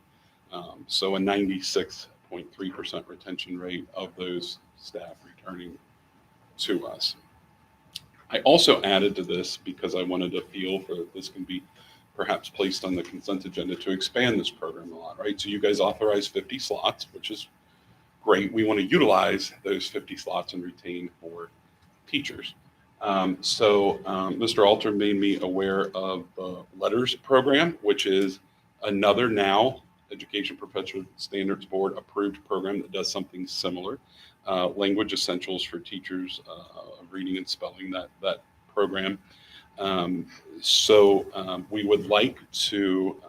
So a 96.3% retention rate of those staff returning to us. I also added to this because I wanted to feel for this can be perhaps placed on the consent agenda to expand this program a lot, right? So you guys authorized 50 slots, which is great. We want to utilize those 50 slots and retain more teachers. Mr. Alter made me aware of the LETTERS program, which is another now Education Professional Standards Board approved program that does something similar. Language essentials for teachers, reading and spelling, that program. We would like to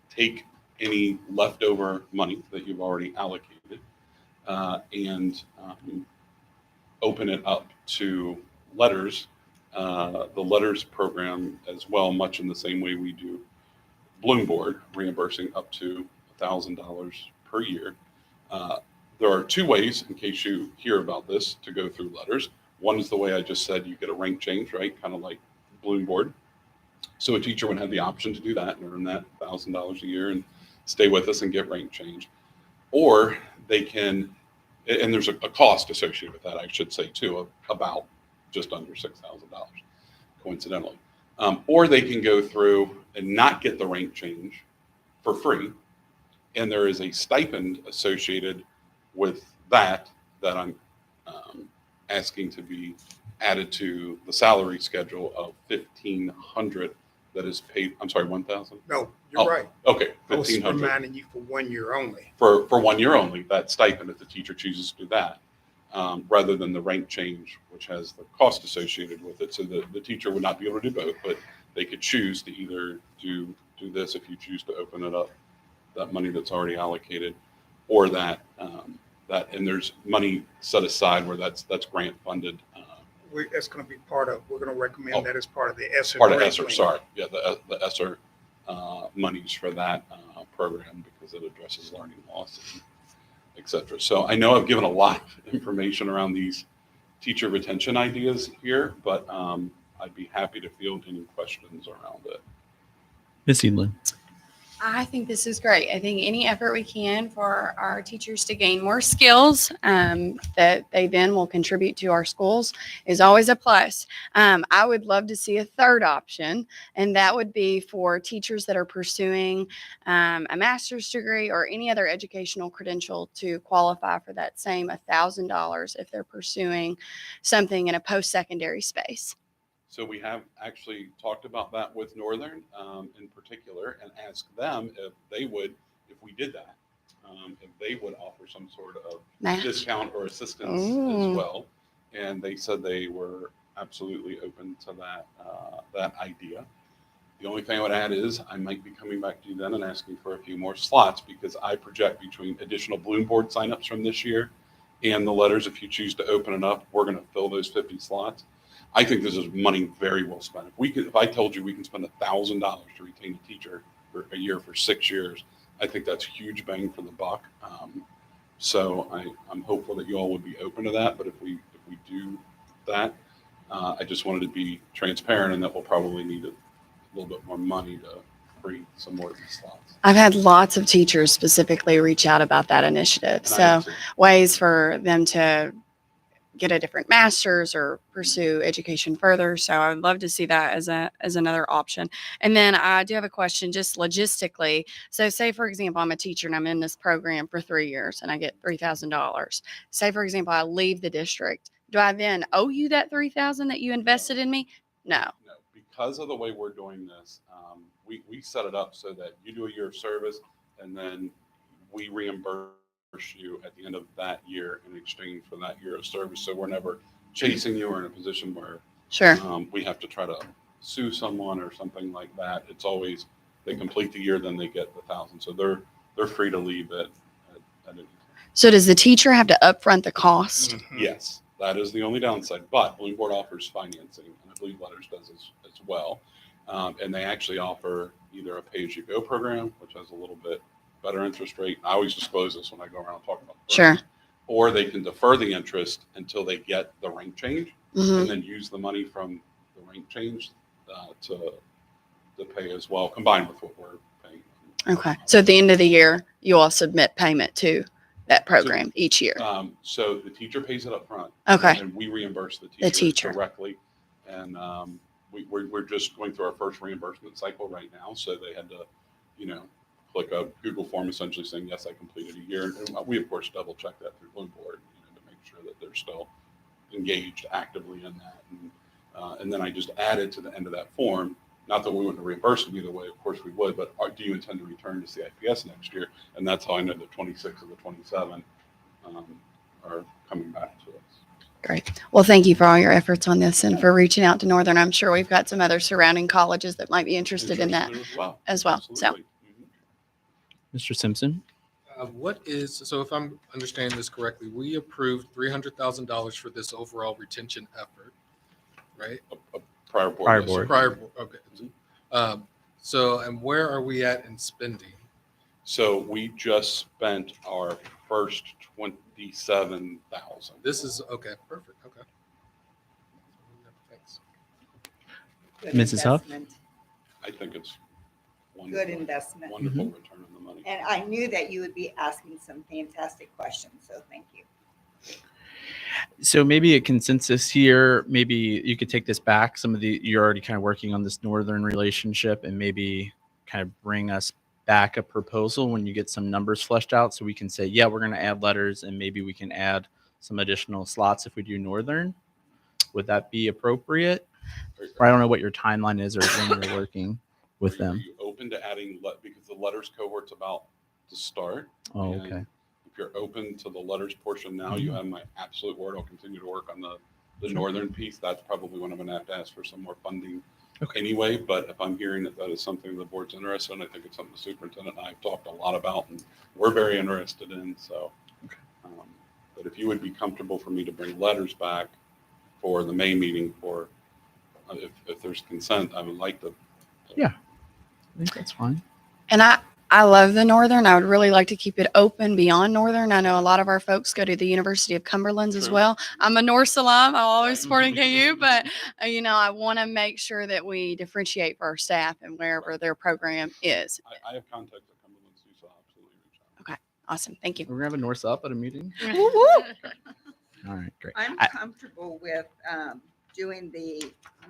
take any leftover money that you've already allocated and open it up to LETTERS, the LETTERS program as well, much in the same way we do Bloom Board, reimbursing up to $1,000 per year. There are 2 ways, in case you hear about this, to go through LETTERS. One is the way I just said, you get a rank change, right? Kind of like Bloom Board. So a teacher would have the option to do that and earn that $1,000 a year and stay with us and get rank change. Or they can, and there's a cost associated with that, I should say too, of about just under $6,000, coincidentally. Or they can go through and not get the rank change for free. And there is a stipend associated with that I'm asking to be added to the salary schedule of $1,500 that is paid. I'm sorry, 1,000? No, you're right. Okay, I was 1,500. reminding you for 1 year only. For 1 year only, that stipend if the teacher chooses to do that. rather than the rank change, which has the cost associated with it. So the teacher would not be able to do both, but they could choose to either do this if you choose to open it up, that money that's already allocated, or that and there's money set aside where that's grant funded. That's going to be part of, we're going to recommend that as part of the ESSER. Part of grant ESSER, plan. sorry. Yeah, the ESSER monies for that program because it addresses learning loss, et cetera. So I know I've given a lot of information around these teacher retention ideas here, but I'd be happy to field any questions around it. Miss Edlin. I think this is great. I think any effort we can for our teachers to gain more skills that they then will contribute to our schools is always a plus. I would love to see a third option, and that would be for teachers that are pursuing a master's degree or any other educational credential to qualify for that same $1,000 if they're pursuing something in a post-secondary space. So we have actually talked about that with Northern in particular and asked them if we did that, if they would offer some sort of Match. discount or assistance Ooh. as well. And they said they were absolutely open to that idea. The only thing I would add is I might be coming back to you then and asking for a few more slots because I project between additional Bloom Board signups from this year and the letters, if you choose to open it up, we're going to fill those 50 slots. I think this is money very well spent. If I told you we can spend $1,000 to retain a teacher for a year for 6 years, I think that's huge bang for the buck. So I'm hopeful that you all would be open to that. But if we do that, I just wanted to be transparent and that we'll probably need a little bit more money to free some more of these slots. I've had lots of teachers specifically reach out about that initiative. So ways for them to get a different master's or pursue education further. So I would love to see that as another option. And then I do have a question just logistically. So say, for example, I'm a teacher and I'm in this program for 3 years and I get $3,000. Say, for example, I leave the district. Do I then owe you that $3,000 that you invested in me? No. No, because of the way we're doing this, we set it up so that you do a year of service and then we reimburse you at the end of that year in exchange for that year of service. So we're never chasing you or in a position where Sure. We have to try to sue someone or something like that. It's always they complete the year, then they get the $1,000. So they're free to leave at any time. So does the teacher have to upfront the cost? Yes, that is the only downside. But Bloom Board offers financing, and I believe Letters does as well. And they actually offer either a pay-as-you-go program, which has a little bit better interest rate. I always disclose this when I go around talking about the Sure. Or they can defer the interest until they get the rank change Mhm. and then use the money from the rank change to pay as well, combined with what we're paying. Okay. So at the end of the year, you all submit payment to that program each year. So the teacher pays it up front. Okay. And we reimburse the teacher. directly. And we're just going through our first reimbursement cycle right now. So they had to, click a Google form essentially saying, yes, I completed a year. And we, of course, double check that through Bloom Board to make sure that they're still engaged actively in that. And then I just added to the end of that form, not that we wouldn't reimburse them either way, of course we would, but do you intend to return to CIPS next year? And that's how I know the 26 of the 27 are coming back to us. Great. Well, thank you for all your efforts on this and for reaching out to Northern. I'm sure we've got some other surrounding colleges that might be interested in that as well. So Absolutely. Mr. Simpson. So if I'm understanding this correctly, we approved $300,000 for this overall retention effort, right? A prior board. Prior yes, board. sir. Prior, okay. And where are we at in spending? So we just spent our first 27,000. This is, okay, perfect, okay. Thanks. Good Mrs. Huff? investment. I think it's wonderful. Good investment. Wonderful return on the money. And I knew that you would be asking some fantastic questions, so thank you. So maybe a consensus here, maybe you could take this back. You're already kind of working on this Northern relationship and maybe kind of bring us back a proposal when you get some numbers fleshed out so we can say, yeah, we're going to add letters and maybe we can add some additional slots if we do Northern. Would that be appropriate? Or I don't know what your timeline is or when you're working with them. Are you open to adding, because the letters cohort's about to start? Oh, and okay. The you're open to the letters portion now, you have my absolute word. I'll continue to work on the northern piece. That's probably when I'm going to have to ask for some more funding anyway. But if I'm hearing that is something the board's interested in, I think it's something the superintendent and I have talked a lot about, and we're very interested in. So, but if you would be comfortable for me to bring letters back for the May meeting, for if there's consent, I would like to. Yeah, I think that's fine. And I love the Northern. I would really like to keep it open beyond Northern. I know a lot of our folks go to the University of Cumberland's as True. well. I'm a Norse alum. I'm always supporting KU, but I want to make sure that we differentiate for our staff and wherever their program is. I have contacts at Cumberland, so I'll absolutely reach out. Okay, awesome. Thank you. We're gonna have a North Up at a meeting. Woo woo. All right, great. I'm comfortable with doing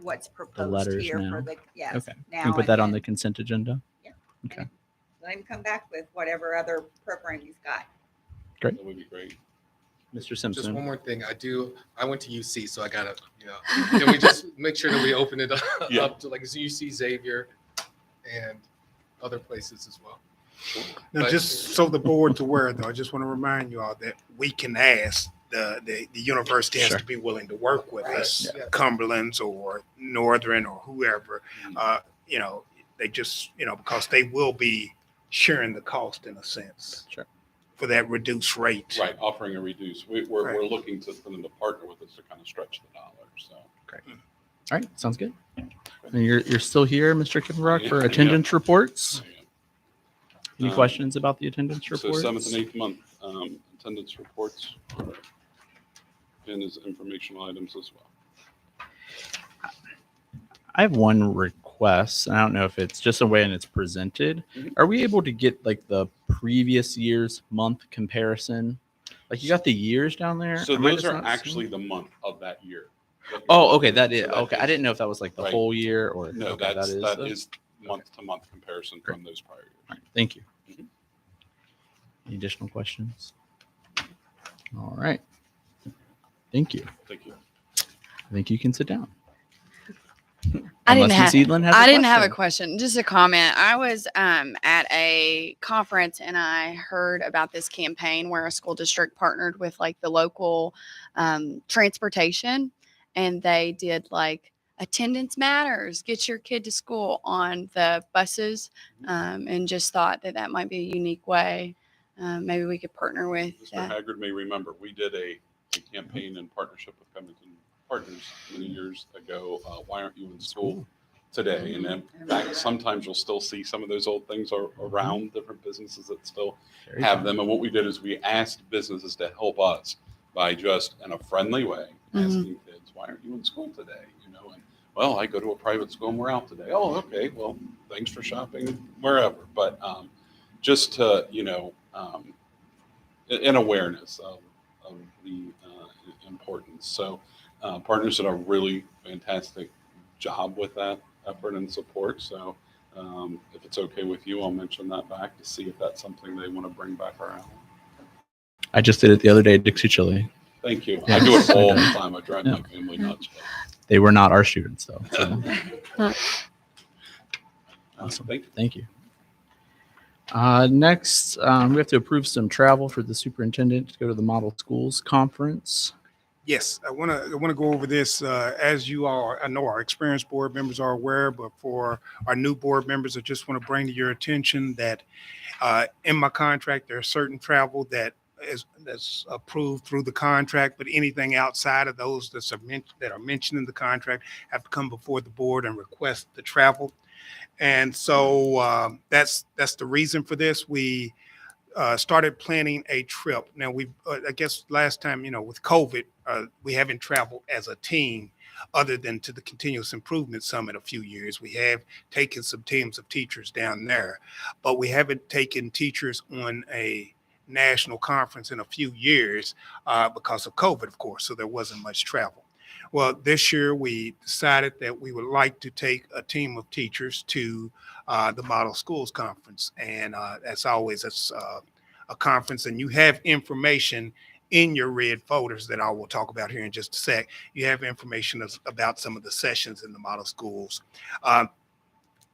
what's proposed letters here now. for the, yes. Okay, now can we put and that on then. the consent agenda? Yeah. Okay, Let him come back with whatever other program he's got. That would be great. Mr. Just Simpson. one more thing. I went to UC, so I gotta, can we just make sure that we open it up to like UC Xavier and other places as well? Now, But- just so the board's aware, though, I just want to remind you all that we can ask the university has Sure. to be willing to work with us, Yeah. Cumberland's or Northern or whoever. They just, because they will be sharing the cost in a sense. Sure. For that reduced rate. Right, offering a reduce. We're Right. looking for them to partner with us to kind of stretch the dollars. So Great. All right, sounds good. And you're still here, Mr. Kippenbrock, for Yeah. attendance reports. Any Um, questions about the attendance So reports? 7th and 8th month attendance reports are in as informational items as well. I have one request. I don't know if it's just the way and it's presented. Mhm. Are we able to get like the previous year's month comparison? Like you got the years down there? So Am I those just are not actually seeing- the month of that year. Oh, okay, that So is okay. I didn't know if that was like the right. whole year or No, okay, that the- is month to month comparison from those prior years. All right, thank you. Mhm. Any additional questions? All right. Thank you. Thank you. I think you can sit down. I Unless didn't Ms. Edlin has a I didn't have a question. question, just a comment. I was at a conference and I heard about this campaign where a school district partnered with like the local transportation, and they did like attendance matters, get your kid to school on the buses, and just thought that that might be a unique way. Maybe we could partner with Mr. that. Haggard may remember, we did a campaign in partnership with Covington Partners many years ago. Why aren't you in school today? And then back, sometimes you'll still see some of those old things are around different businesses that still Very have good. them. And what we did is we asked businesses to help us by just in a friendly way asking kids, why aren't you in school today? And well, I go to a private school and we're out today. Oh, okay. Well, thanks for shopping wherever. But just to, an awareness of the importance. So partners did a really fantastic job with that effort and support. So if it's okay with you, I'll mention that back to see if that's something they want to bring back around. I just did it the other day at Dixie Chili. Thank you. Yeah. I do it all the time. I drive Yeah. my family nuts. They were not our students though. So. Awesome. Thank you. Next, we have to approve some travel for the superintendent to go to the Model Schools Conference. Yes, I want to go over this. As you all, I know our experienced board members are aware, but for our new board members, I just want to bring to your attention that in my contract, there are certain travel that's approved through the contract, but anything outside of those that are mentioned in the contract have to come before the board and request the travel. And so that's the reason for this. We started planning a trip. Now I guess last time, with COVID, we haven't traveled as a team other than to the Continuous Improvement Summit a few years. We have taken some teams of teachers down there, but we haven't taken teachers on a national conference in a few years because of COVID, of course, so there wasn't much travel. Well, this year we decided that we would like to take a team of teachers to the Model Schools Conference. And as always, it's a conference, and you have information in your red folders that I will talk about here in just a sec. You have information about some of the sessions in the Model Schools.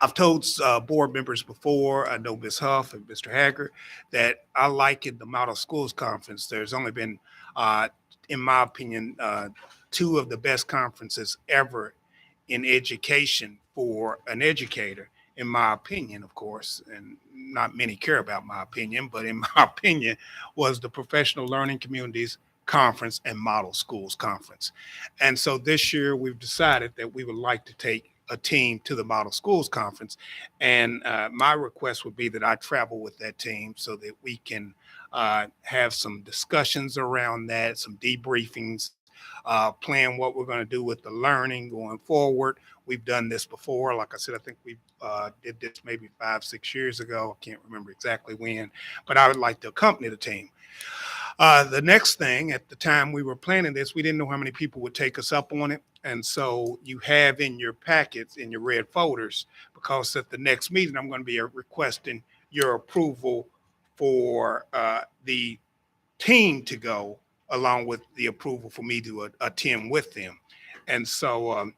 I've told board members before, I know Ms. Huff and Mr. Haggard, that I liken the Model Schools Conference. There's only been, in my opinion, two of the best conferences ever in education for an educator, in my opinion, of course, and not many care about my opinion, but in my opinion, was the Professional Learning Communities Conference and Model Schools Conference. And so this year we've decided that we would like to take a team to the Model Schools Conference. And my request would be that I travel with that team so that we can have some discussions around that, some debriefings, plan what we're going to do with the learning going forward. We've done this before. Like I said, I think we did this maybe 5-6 years ago. I can't remember exactly when, but I would like to accompany the team. The next thing, at the time we were planning this, we didn't know how many people would take us up on it. And so you have in your packets, in your red folders, because at the next meeting, I'm going to be requesting your approval for the team to go, along with the approval for me to attend with them. And so,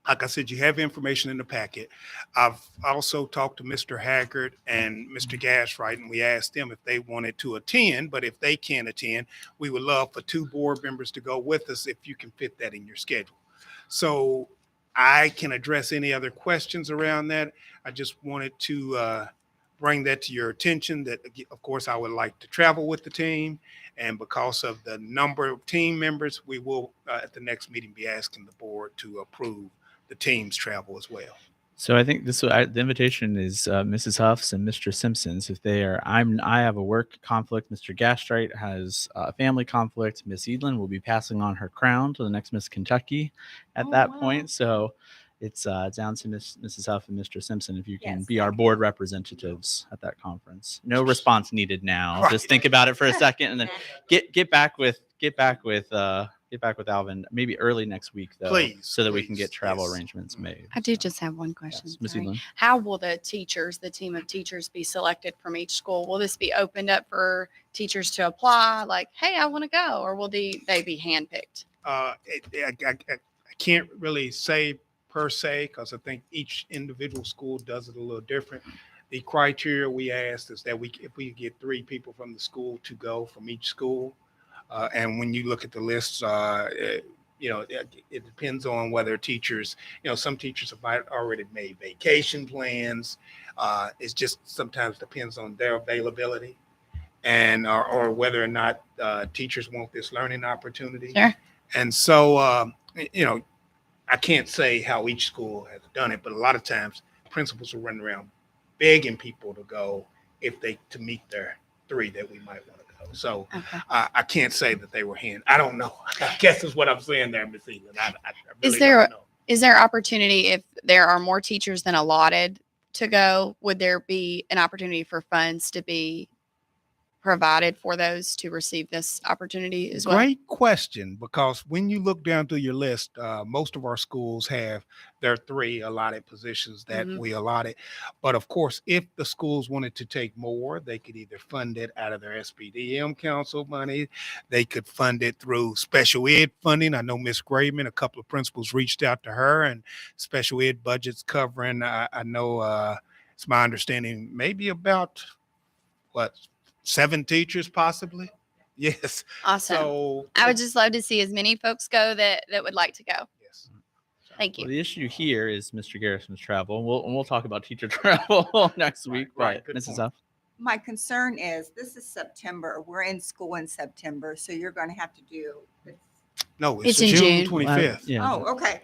like I said, you have information in the packet. I've also talked to Mr. Haggard and Mr. Gaswright, and we asked them if they wanted to attend, but if they can't attend, we would love for 2 board members to go with us if you can fit that in your schedule. So I can address any other questions around that. I just wanted to bring that to your attention that, of course, I would like to travel with the team. And because of the number of team members, we will, at the next meeting, be asking the board to approve the team's travel as well. So I think the invitation is Mrs. Huff's and Mr. Simpson's. If they are, I have a work conflict. Mr. Gastrite has a family conflict. Miss Edlin will be passing on her crown to the next Miss Kentucky at that point. So it's down to Mrs. Huff and Mr. Simpson if you can be our board representatives at that conference. No response needed now. Right. Just think about it for a second and then get back with Alvin maybe early next week, though, Please, so that we can please, get travel yes. arrangements made. I do just have one question. Yes, Ms. sorry. Edlin. How will the team of teachers be selected from each school? Will this be opened up for teachers to apply? Like, hey, I want to go, or will they be handpicked? I can't really say per se, because I think each individual school does it a little different. The criteria we asked is that if we get 3 people from the school to go from each school, and when you look at the lists, it depends on whether teachers, some teachers have already made vacation plans. It just sometimes depends on their availability and or whether or not teachers want this learning opportunity. Sure. And so, I can't say how each school has done it, but a lot of times principals will run around begging people to go to meet their 3 that we might want to go. So Okay. I can't say that they were I don't know. I guess is what I'm saying there, Ms. Egan. I really Is there don't know. Is there opportunity if there are more teachers than allotted to go? Would there be an opportunity for funds to be provided for those to receive this opportunity as well? Great question, because when you look down through your list, most of our schools have their 3 allotted positions that Mhm. we allotted. But of course, if the schools wanted to take more, they could either fund it out of their SPDM council money. They could fund it through special ed funding. I know Miss Grayman, a couple of principals reached out to her, and special ed budgets covering, I know it's my understanding, maybe about 7 teachers possibly. Yes. Awesome. So I would just love to see as many folks go that would like to go. yes. Thank you. Well, the issue here is Mr. Garrison's travel. We'll talk about teacher travel next week. right. But Good Mrs. point. Huff. My concern is this is September. We're in school in September, so you're going to have to do. No, It's in June. 25th. Yeah. Oh, okay.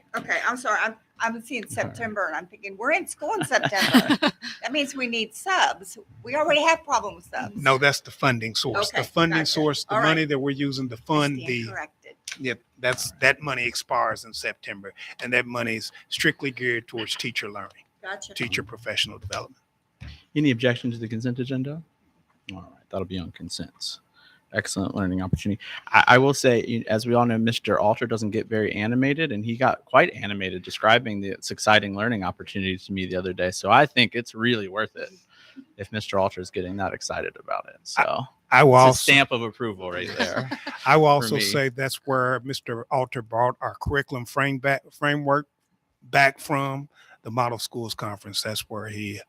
I'm sorry. I'm seeing September, and I'm thinking we're in school in September. That means we need subs. We already have problem with subs. No, that's the funding source. Okay, The funding gotcha. source, the All right. money that we're using to I fund stand corrected. that money expires in September, and that money is strictly geared towards teacher learning, Gotcha. teacher professional development. Any objection to the consent agenda? All right, that'll be on consent. Excellent learning opportunity. I will say, as we all know, Mr. Alter doesn't get very animated, and he got quite animated describing this exciting learning opportunity to me the other day. So I think it's really worth it if Mr. Alter is getting that excited about it. So I will it's a also stamp of approval right there. I will also me. say that's where Mr. Alter brought our curriculum framework back from. the Model Schools Conference, that's where he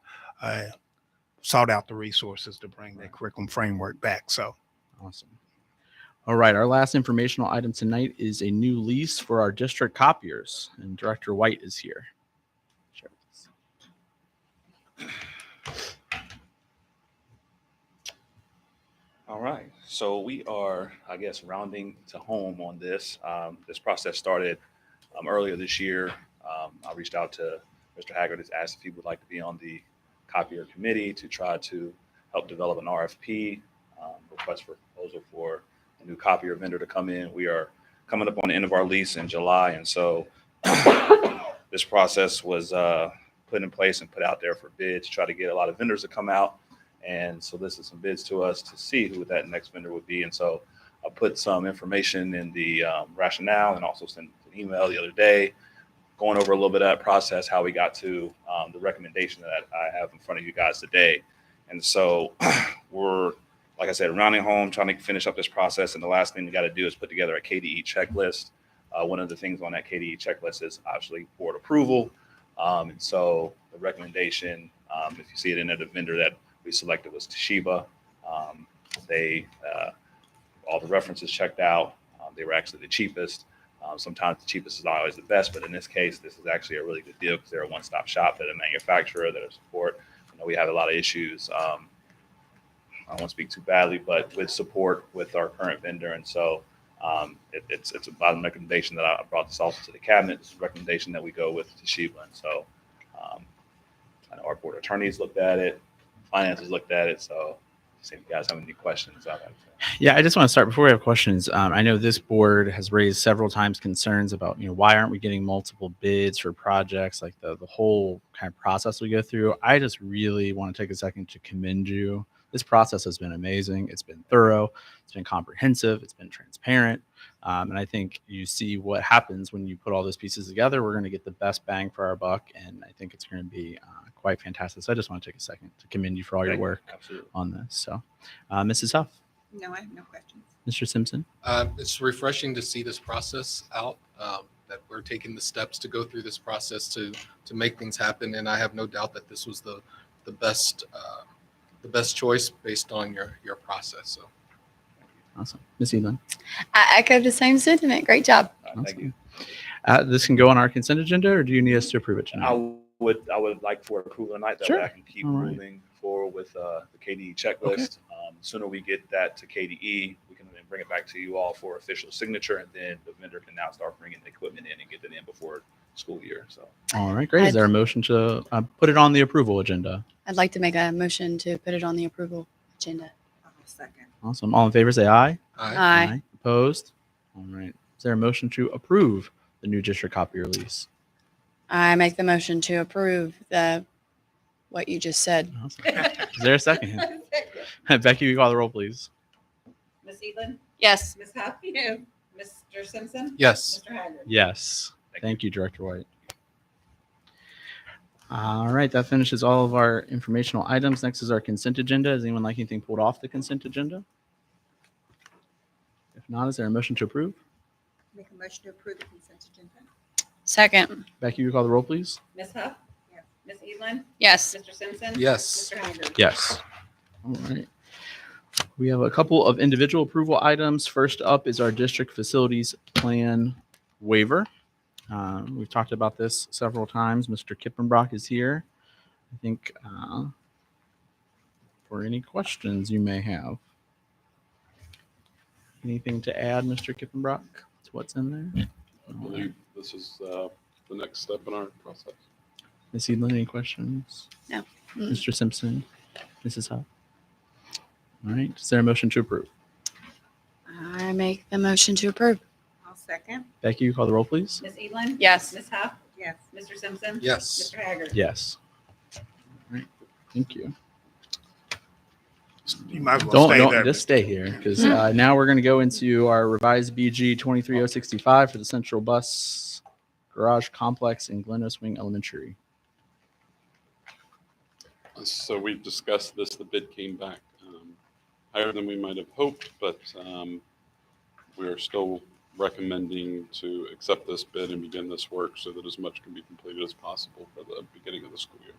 sought out the resources to bring that curriculum framework back. So Awesome. All right, our last informational item tonight is a new lease for our district copiers, and Director White is here. Sure. All right, so we are, I guess, rounding to home on this. This process started earlier this year. I reached out to Mr. Haggard, has asked if he would like to be on the copier committee to try to help develop an RFP, request for proposal for a new copier vendor to come in. We are coming up on the end of our lease in July, and so this process was put in place and put out there for bids, try to get a lot of vendors to come out and solicit some bids to us to see who that next vendor would be. And so I put some information in the rationale and also sent an email the other day going over a little bit of that process, how we got to the recommendation that I have in front of you guys today. And so we're, like I said, rounding home, trying to finish up this process. And the last thing we got to do is put together a KDE checklist. One of the things on that KDE checklist is obviously board approval. And so the recommendation, if you see it in there, the vendor that we selected was Toshiba. They all the references checked out. They were actually the cheapest. Sometimes the cheapest is not always the best, but in this case, this is actually a really good deal because they're a one-stop shop. They're a manufacturer, they're a support. You know, we have a lot of issues. I don't want to speak too badly, but with support with our current vendor, and so it's a bottom recommendation that I brought this also to the cabinet. This is a recommendation that we go with Toshiba, and so I know our board attorneys looked at it, finances looked at it, so. See if you guys have any questions. Yeah, I just want to start before we have questions. I know this board has raised several times concerns about, why aren't we getting multiple bids for projects, like the whole kind of process we go through. I just really want to take a second to commend you. This process has been amazing. It's been thorough. It's been comprehensive. It's been transparent. And I think you see what happens when you put all those pieces together. We're going to get the best bang for our buck, and I think it's going to be quite fantastic. So I just want to take a second to commend you for all your work on this. So, Mrs. Huff. No, I have no questions. Mr. Simpson. It's refreshing to see this process out, that we're taking the steps to go through this process to make things happen. And I have no doubt that this was the best choice based on your process. So. Awesome. Ms. Elin. I echo the same sentiment. Great job. Awesome. Thank you. This can go on our consent agenda, or do you need us to approve it tonight? I would like for approval tonight. That way I can keep moving forward with the KDE checklist. Okay. The sooner we get that to KDE, we can then bring it back to you all for official signature, and then the vendor can now start bringing the equipment in and get it in before school year. So. All right, great. Is there a motion to put it on the approval agenda? I'd like to make a motion to put it on the approval agenda. Second. Awesome. All in favor, say aye. Aye. Aye. Opposed? All right. Is there a motion to approve the new district copier lease? I make the motion to approve what you just said. Awesome. Is there a second? Becky, you call the roll, please. Ms. Eatlin? Yes. Ms. Huff? Yeah. Mr. Simpson? Yes. Mr. Haggard? Yes. Thank you, Director White. All right, that finishes all of our informational items. Next is our consent agenda. Does anyone like anything pulled off the consent agenda? If not, is there a motion to approve? Make a motion to approve the consent agenda. Second. Becky, you call the roll, please. Ms. Huff? Yes. Ms. Eatlin? Yes. Mr. Simpson? Yes. Mr. Haggard? Yes. All right. We have a couple of individual approval items. First up is our district facilities plan waiver. We've talked about this several times. Mr. Kippenbrock is here. I think for any questions you may have. Anything to add, Mr. Kippenbrock, to what's in there? I believe this is the next step in our process. Ms. Edlin, any questions? No. Mr. Simpson, Mrs. Huff? All right. Is there a motion to approve? I make the motion to approve. I'll second. Becky, you call the roll, please. Ms. Eatlin? Yes. Ms. Huff? Yes. Mr. Simpson? Yes. Mr. Haggard? Yes. All right. Thank you. you might as well stay Don't there. just stay here, because now we're going to go into our revised BG 23065 for the Central Bus Garage Complex in Glen Swing Elementary. So we've discussed this. The bid came back higher than we might have hoped, but we're still recommending to accept this bid and begin this work so that as much can be completed as possible for the beginning of the school year.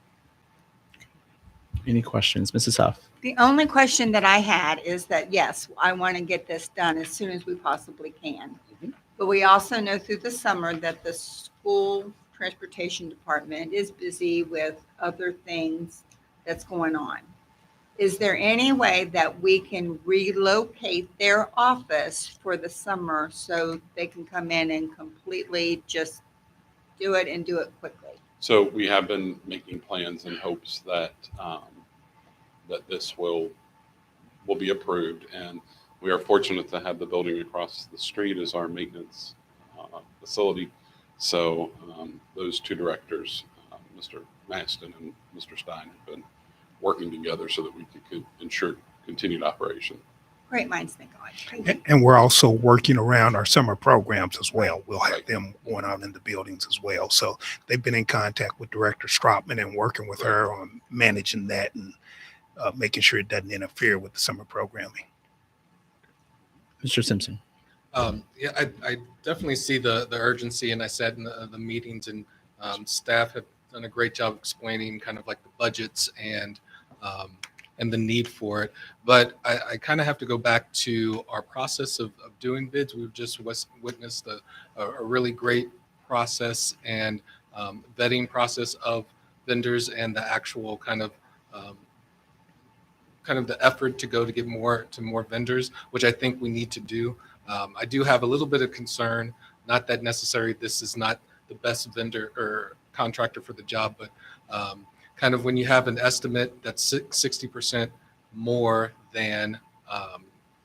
Any questions, Mrs. Huff? The only question that I had is that, yes, I want to get this done as soon as we possibly can. But we also know through the summer that the school transportation department is busy with other things that's going on. Is there any way that we can relocate their office for the summer so they can come in and completely just do it and do it quickly? So we have been making plans in hopes that that this will be approved, and we are fortunate to have the building across the street as our maintenance facility. So those two directors, Mr. Maston and Mr. Stein, have been working together so that we could ensure continued operation. Great minds think alike. Thank you. And we're also working around our summer programs as well. We'll have them going out in the buildings as well. So they've been in contact with Director Stropman and working with her on managing that and making sure it doesn't interfere with the summer programming. Mr. Simpson. Yeah, I definitely see the urgency, and I said in the meetings, and staff have done a great job explaining kind of like the budgets and the need for it. But I kind of have to go back to our process of doing bids. We've just witnessed a really great process and vetting process of vendors and the actual kind of the effort to go to get more vendors, which I think we need to do. I do have a little bit of concern, not that necessarily this is not the best vendor or contractor for the job, but kind of when you have an estimate that's 60% more than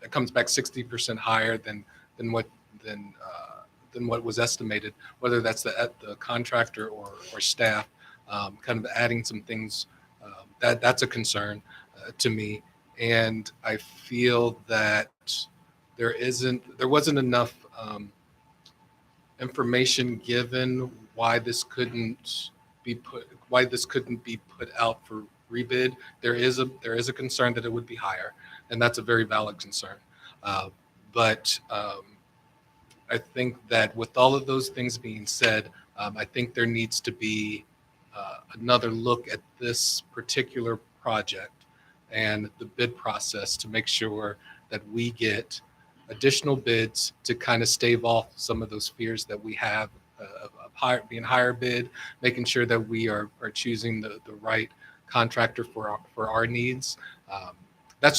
it comes back 60% higher than what was estimated, whether that's the contractor or staff, kind of adding some things that's a concern to me. And I feel that there wasn't enough information given why this couldn't be put out for rebid. There is a concern that it would be higher, and that's a very valid concern. But I think that with all of those things being said, I think there needs to be another look at this particular project and the bid process to make sure that we get additional bids to kind of stave off some of those fears that we have of being higher bid, making sure that we are choosing the right contractor for our needs.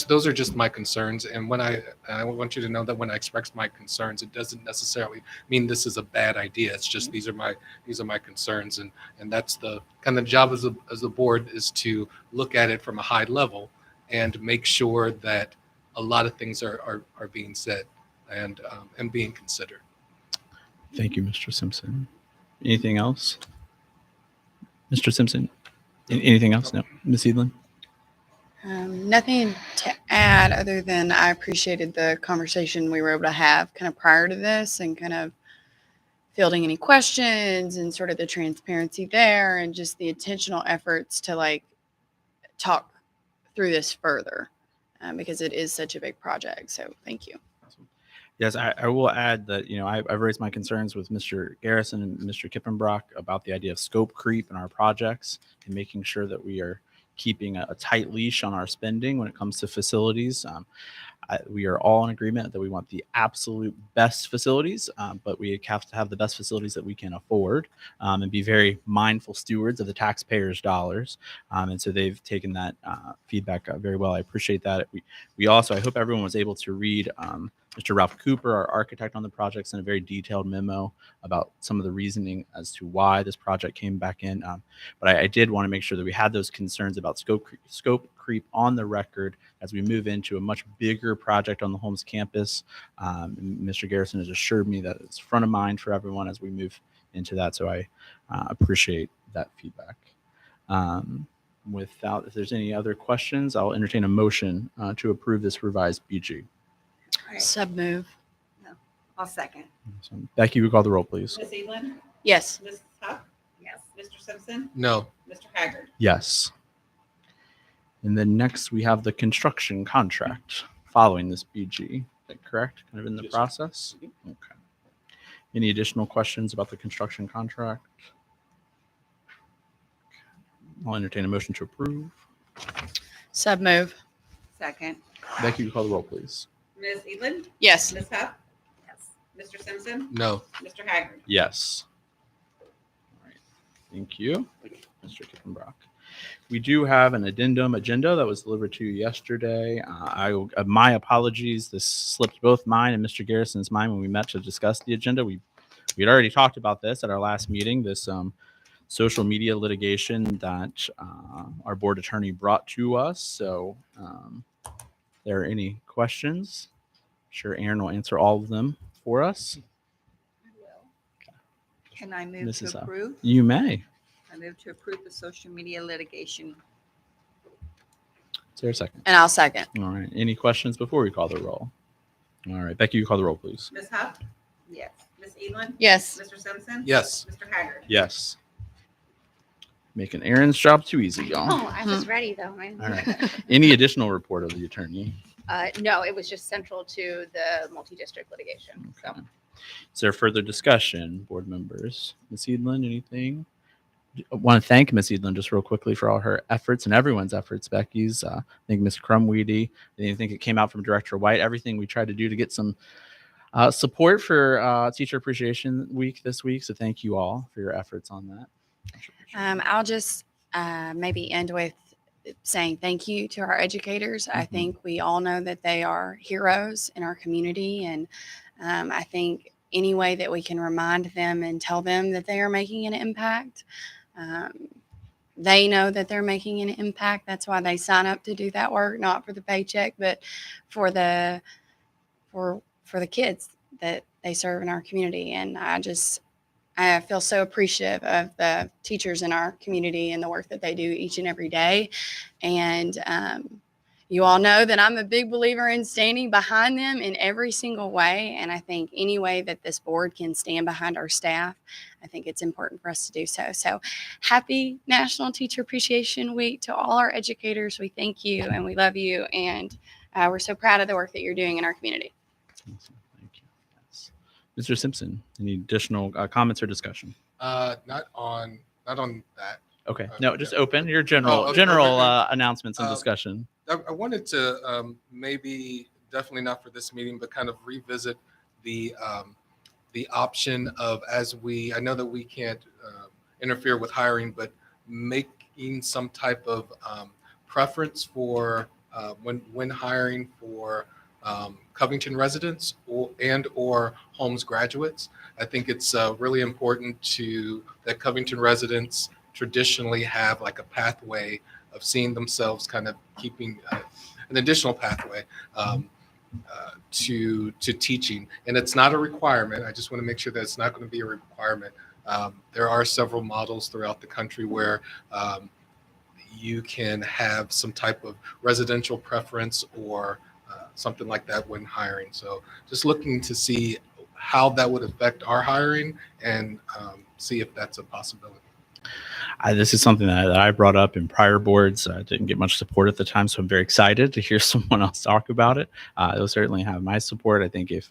Those are just my concerns. And I want you to know that when I express my concerns, it doesn't necessarily mean this is a bad idea. It's just these are my concerns, and that's the kind of job as a board is to look at it from a high level and make sure that a lot of things are being said and being considered. Thank you, Mr. Simpson. Anything else? Mr. Simpson? Anything else? No. Ms. Edlin? Nothing to add other than I appreciated the conversation we were able to have kind of prior to this and kind of fielding any questions and sort of the transparency there and just the intentional efforts to like talk through this further because it is such a big project. So thank you. Yes, I will add that, I've raised my concerns with Mr. Garrison and Mr. Kippenbrock about the idea of scope creep in our projects and making sure that we are keeping a tight leash on our spending when it comes to facilities. We are all in agreement that we want the absolute best facilities, but we have to have the best facilities that we can afford and be very mindful stewards of the taxpayers' dollars. And so they've taken that feedback very well. I appreciate that. We also, I hope everyone was able to read Mr. Ralph Cooper, our architect on the project, sent a very detailed memo about some of the reasoning as to why this project came back in. But I did want to make sure that we had those concerns about scope creep on the record as we move into a much bigger project on the Holmes campus. Mr. Garrison has assured me that it's front of mind for everyone as we move into that. So I appreciate that feedback. If there's any other questions, I'll entertain a motion to approve this revised BG. Right. Sub move. No, I'll second. So, Becky, we call the roll, please. Ms. Edelin? Yes. Mrs. Huff? Yes. Mr. Simpson? No. Mr. Haggard? Yes. And then next we have the construction contract following this BG. Is that correct? Kind of in the Yes, sir. process? Okay. Any additional questions about the construction contract? I'll entertain a motion to approve. Sub move. Second. Becky, you call the roll, please. Ms. Eland? Yes. Ms. Huff? Yes. Mr. Simpson? No. Mr. Haggard? Yes. All right. Thank you, Mr. Kippenbrock. We do have an addendum agenda that was delivered to you yesterday. My apologies. This slipped both mine and Mr. Garrison's mind when we met to discuss the agenda. We had already talked about this at our last meeting. This social media litigation that our board attorney brought to us. So, if there are any questions, I'm sure Aaron will answer all of them for us. Can I move Mrs. to Huff. approve? You may. I move to approve the social media litigation. Is there a second? And I'll second. All right. Any questions before we call the roll? All right. Becky, you call the roll, please. Ms. Huff? Yes. Ms. Eland? Yes. Mr. Simpson? Yes. Mr. Haggard? Yes. Making Aaron's job too easy, y'all. Oh, I was ready though. Man. All right. Any additional report of the attorney? No, it was just central to the multi-district litigation. So. Okay. Is there further discussion, board members? Ms. Edlin, anything? I want to thank Ms. Edlin just real quickly for all her efforts and everyone's efforts. Becky's, I think Ms. Crumweedy, I think it came out from Director White. Everything we tried to do to get some support for Teacher Appreciation Week this week. So thank you all for your efforts on that. I'll just maybe end with saying thank you to our educators. I think we all know that they are heroes in our community. And I think any way that we can remind them and tell them that they are making an impact, they know that they're making an impact. That's why they sign up to do that work, not for the paycheck, but for the kids that they serve in our community. And I feel so appreciative of the teachers in our community and the work that they do each and every day. And you all know that I'm a big believer in standing behind them in every single way. And I think any way that this board can stand behind our staff, I think it's important for us to do so. So happy National Teacher Appreciation Week to all our educators. We thank you and we love you. And we're so proud of the work that you're doing in our community. Awesome. Thank you. Yes. Mr. Simpson, any additional comments or discussion? Not on that. Okay. No, just open your general Oh, okay. announcements and discussion. I wanted to maybe, definitely not for this meeting, but kind of revisit the option of, I know that we can't interfere with hiring, but making some type of preference for when hiring for Covington residents or Holmes graduates. I think it's really important that Covington residents traditionally have like a pathway of seeing themselves kind of keeping an additional pathway to teaching. And it's not a requirement. I just want to make sure that it's not going to be a requirement. There are several models throughout the country where you can have some type of residential preference or something like that when hiring. So just looking to see how that would affect our hiring and see if that's a possibility. This is something that I brought up in prior boards. I didn't get much support at the time, so I'm very excited to hear someone else talk about it. It'll certainly have my support. I think if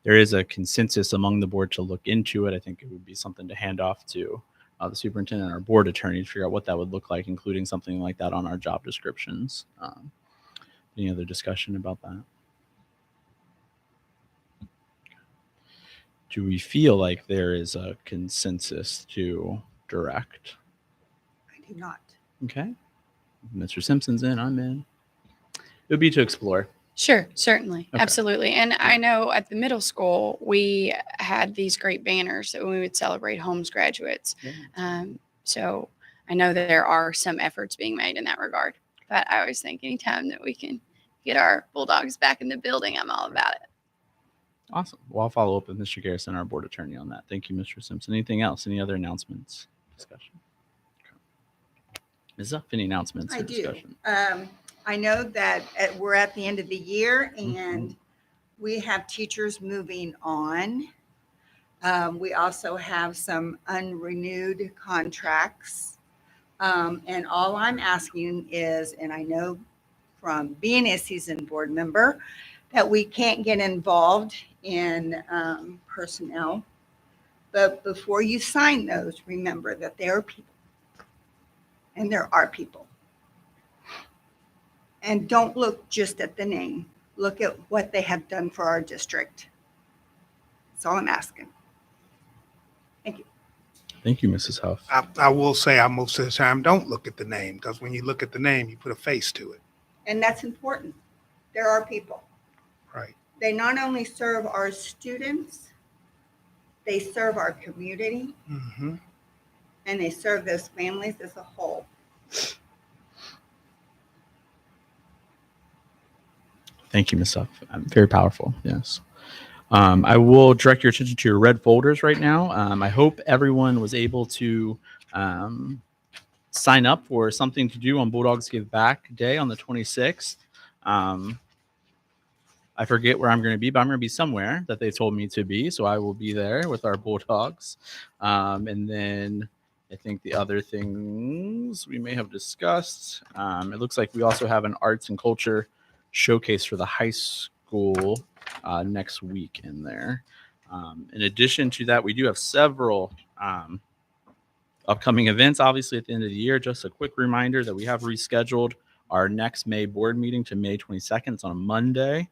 there is a consensus among the board to look into it, I think it would be something to hand off to the superintendent and our board attorney to figure out what that would look like, including something like that on our job descriptions. Any other discussion about that? Do we feel like there is a consensus to direct? I do not. Okay. Mr. Simpson's in, I'm in. It would be to explore. Sure, certainly. Okay. Absolutely. And I know at the middle school, we had these great banners that we would celebrate Holmes graduates. So I know that there are some efforts being made in that regard. But I always think anytime that we can get our Bulldogs back in the building, I'm all about it. Awesome. Well, I'll follow up with Mr. Garrison, our board attorney, on that. Thank you, Mr. Simpson. Anything else? Any other announcements? Discussion? Okay. Ms. Zuff, any announcements I or do. discussion? I know that we're at the end of the year and we have teachers moving on. We also have some unrenewed contracts. And all I'm asking is, and I know from being a seasoned board member, that we can't get involved in personnel. But before you sign those, remember that they are people. And there are people. And don't look just at the name. Look at what they have done for our district. That's all I'm asking. Thank you. Thank you, Mrs. Huff. I will say I most of the time don't look at the name, because when you look at the name, you put a face to it. And that's important. There are people. Right. They not only serve our students, they serve our community, Mm-hmm. and they serve those families as a whole. Thank you, Ms. Huff. Very powerful. Yes. I will direct your attention to your red folders right now. I hope everyone was able to sign up for something to do on Bulldogs Give Back Day on the 26th. I forget where I'm going to be, but I'm going to be somewhere that they told me to be. So I will be there with our Bulldogs. And then I think the other things we may have discussed, it looks like we also have an arts and culture showcase for the high school next week in there. In addition to that, we do have several upcoming events, obviously, at the end of the year. Just a quick reminder that we have rescheduled our next May board meeting to May 22nd. It's on a Monday.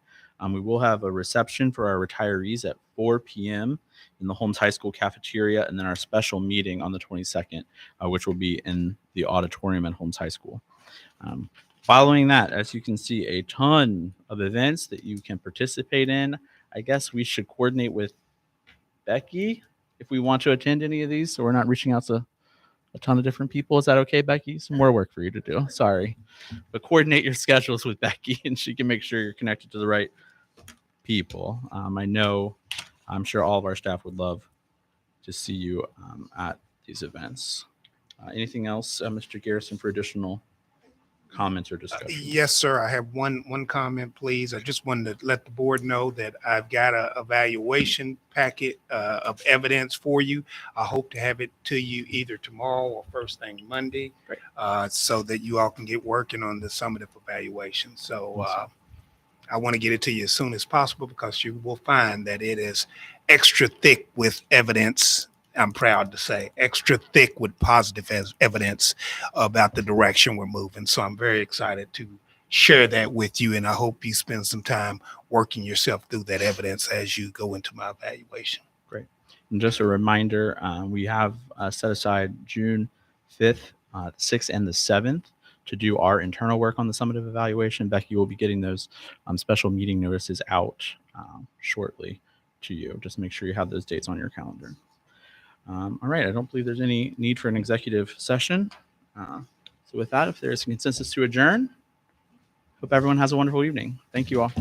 We will have a reception for our retirees at 4 p.m. in the Holmes High School cafeteria, and then our special meeting on the 22nd, which will be in the auditorium at Holmes High School. Following that, as you can see, a ton of events that you can participate in. I guess we should coordinate with Becky if we want to attend any of these, so we're not reaching out to a ton of different people. Is that okay, Becky? Some more work for you to do. Sorry. But coordinate your schedules with Becky, and she can make sure you're connected to the right people. I'm sure all of our staff would love to see you at these events. Anything else, Mr. Garrison, for additional comments or discussion? Yes, sir. I have one comment, please. I just wanted to let the board know that I've got a evaluation packet of evidence for you. I hope to have it to you either tomorrow or first thing Monday, so that you all can get working on the summative evaluation. So I want to get it to you as soon as possible, because you will find that it is extra thick with evidence. I'm proud to say extra thick with positive evidence about the direction we're moving. So I'm very excited to share that with you. And I hope you spend some time working yourself through that evidence as you go into my evaluation. Great. And just a reminder, we have set aside June 5th, 6th, and the 7th to do our internal work on the summative evaluation. Becky will be getting those special meeting notices out shortly to you. Just make sure you have those dates on your calendar. All right, I don't believe there's any need for an executive session. So with that, if there's consensus to adjourn, hope everyone has a wonderful evening. Thank you all.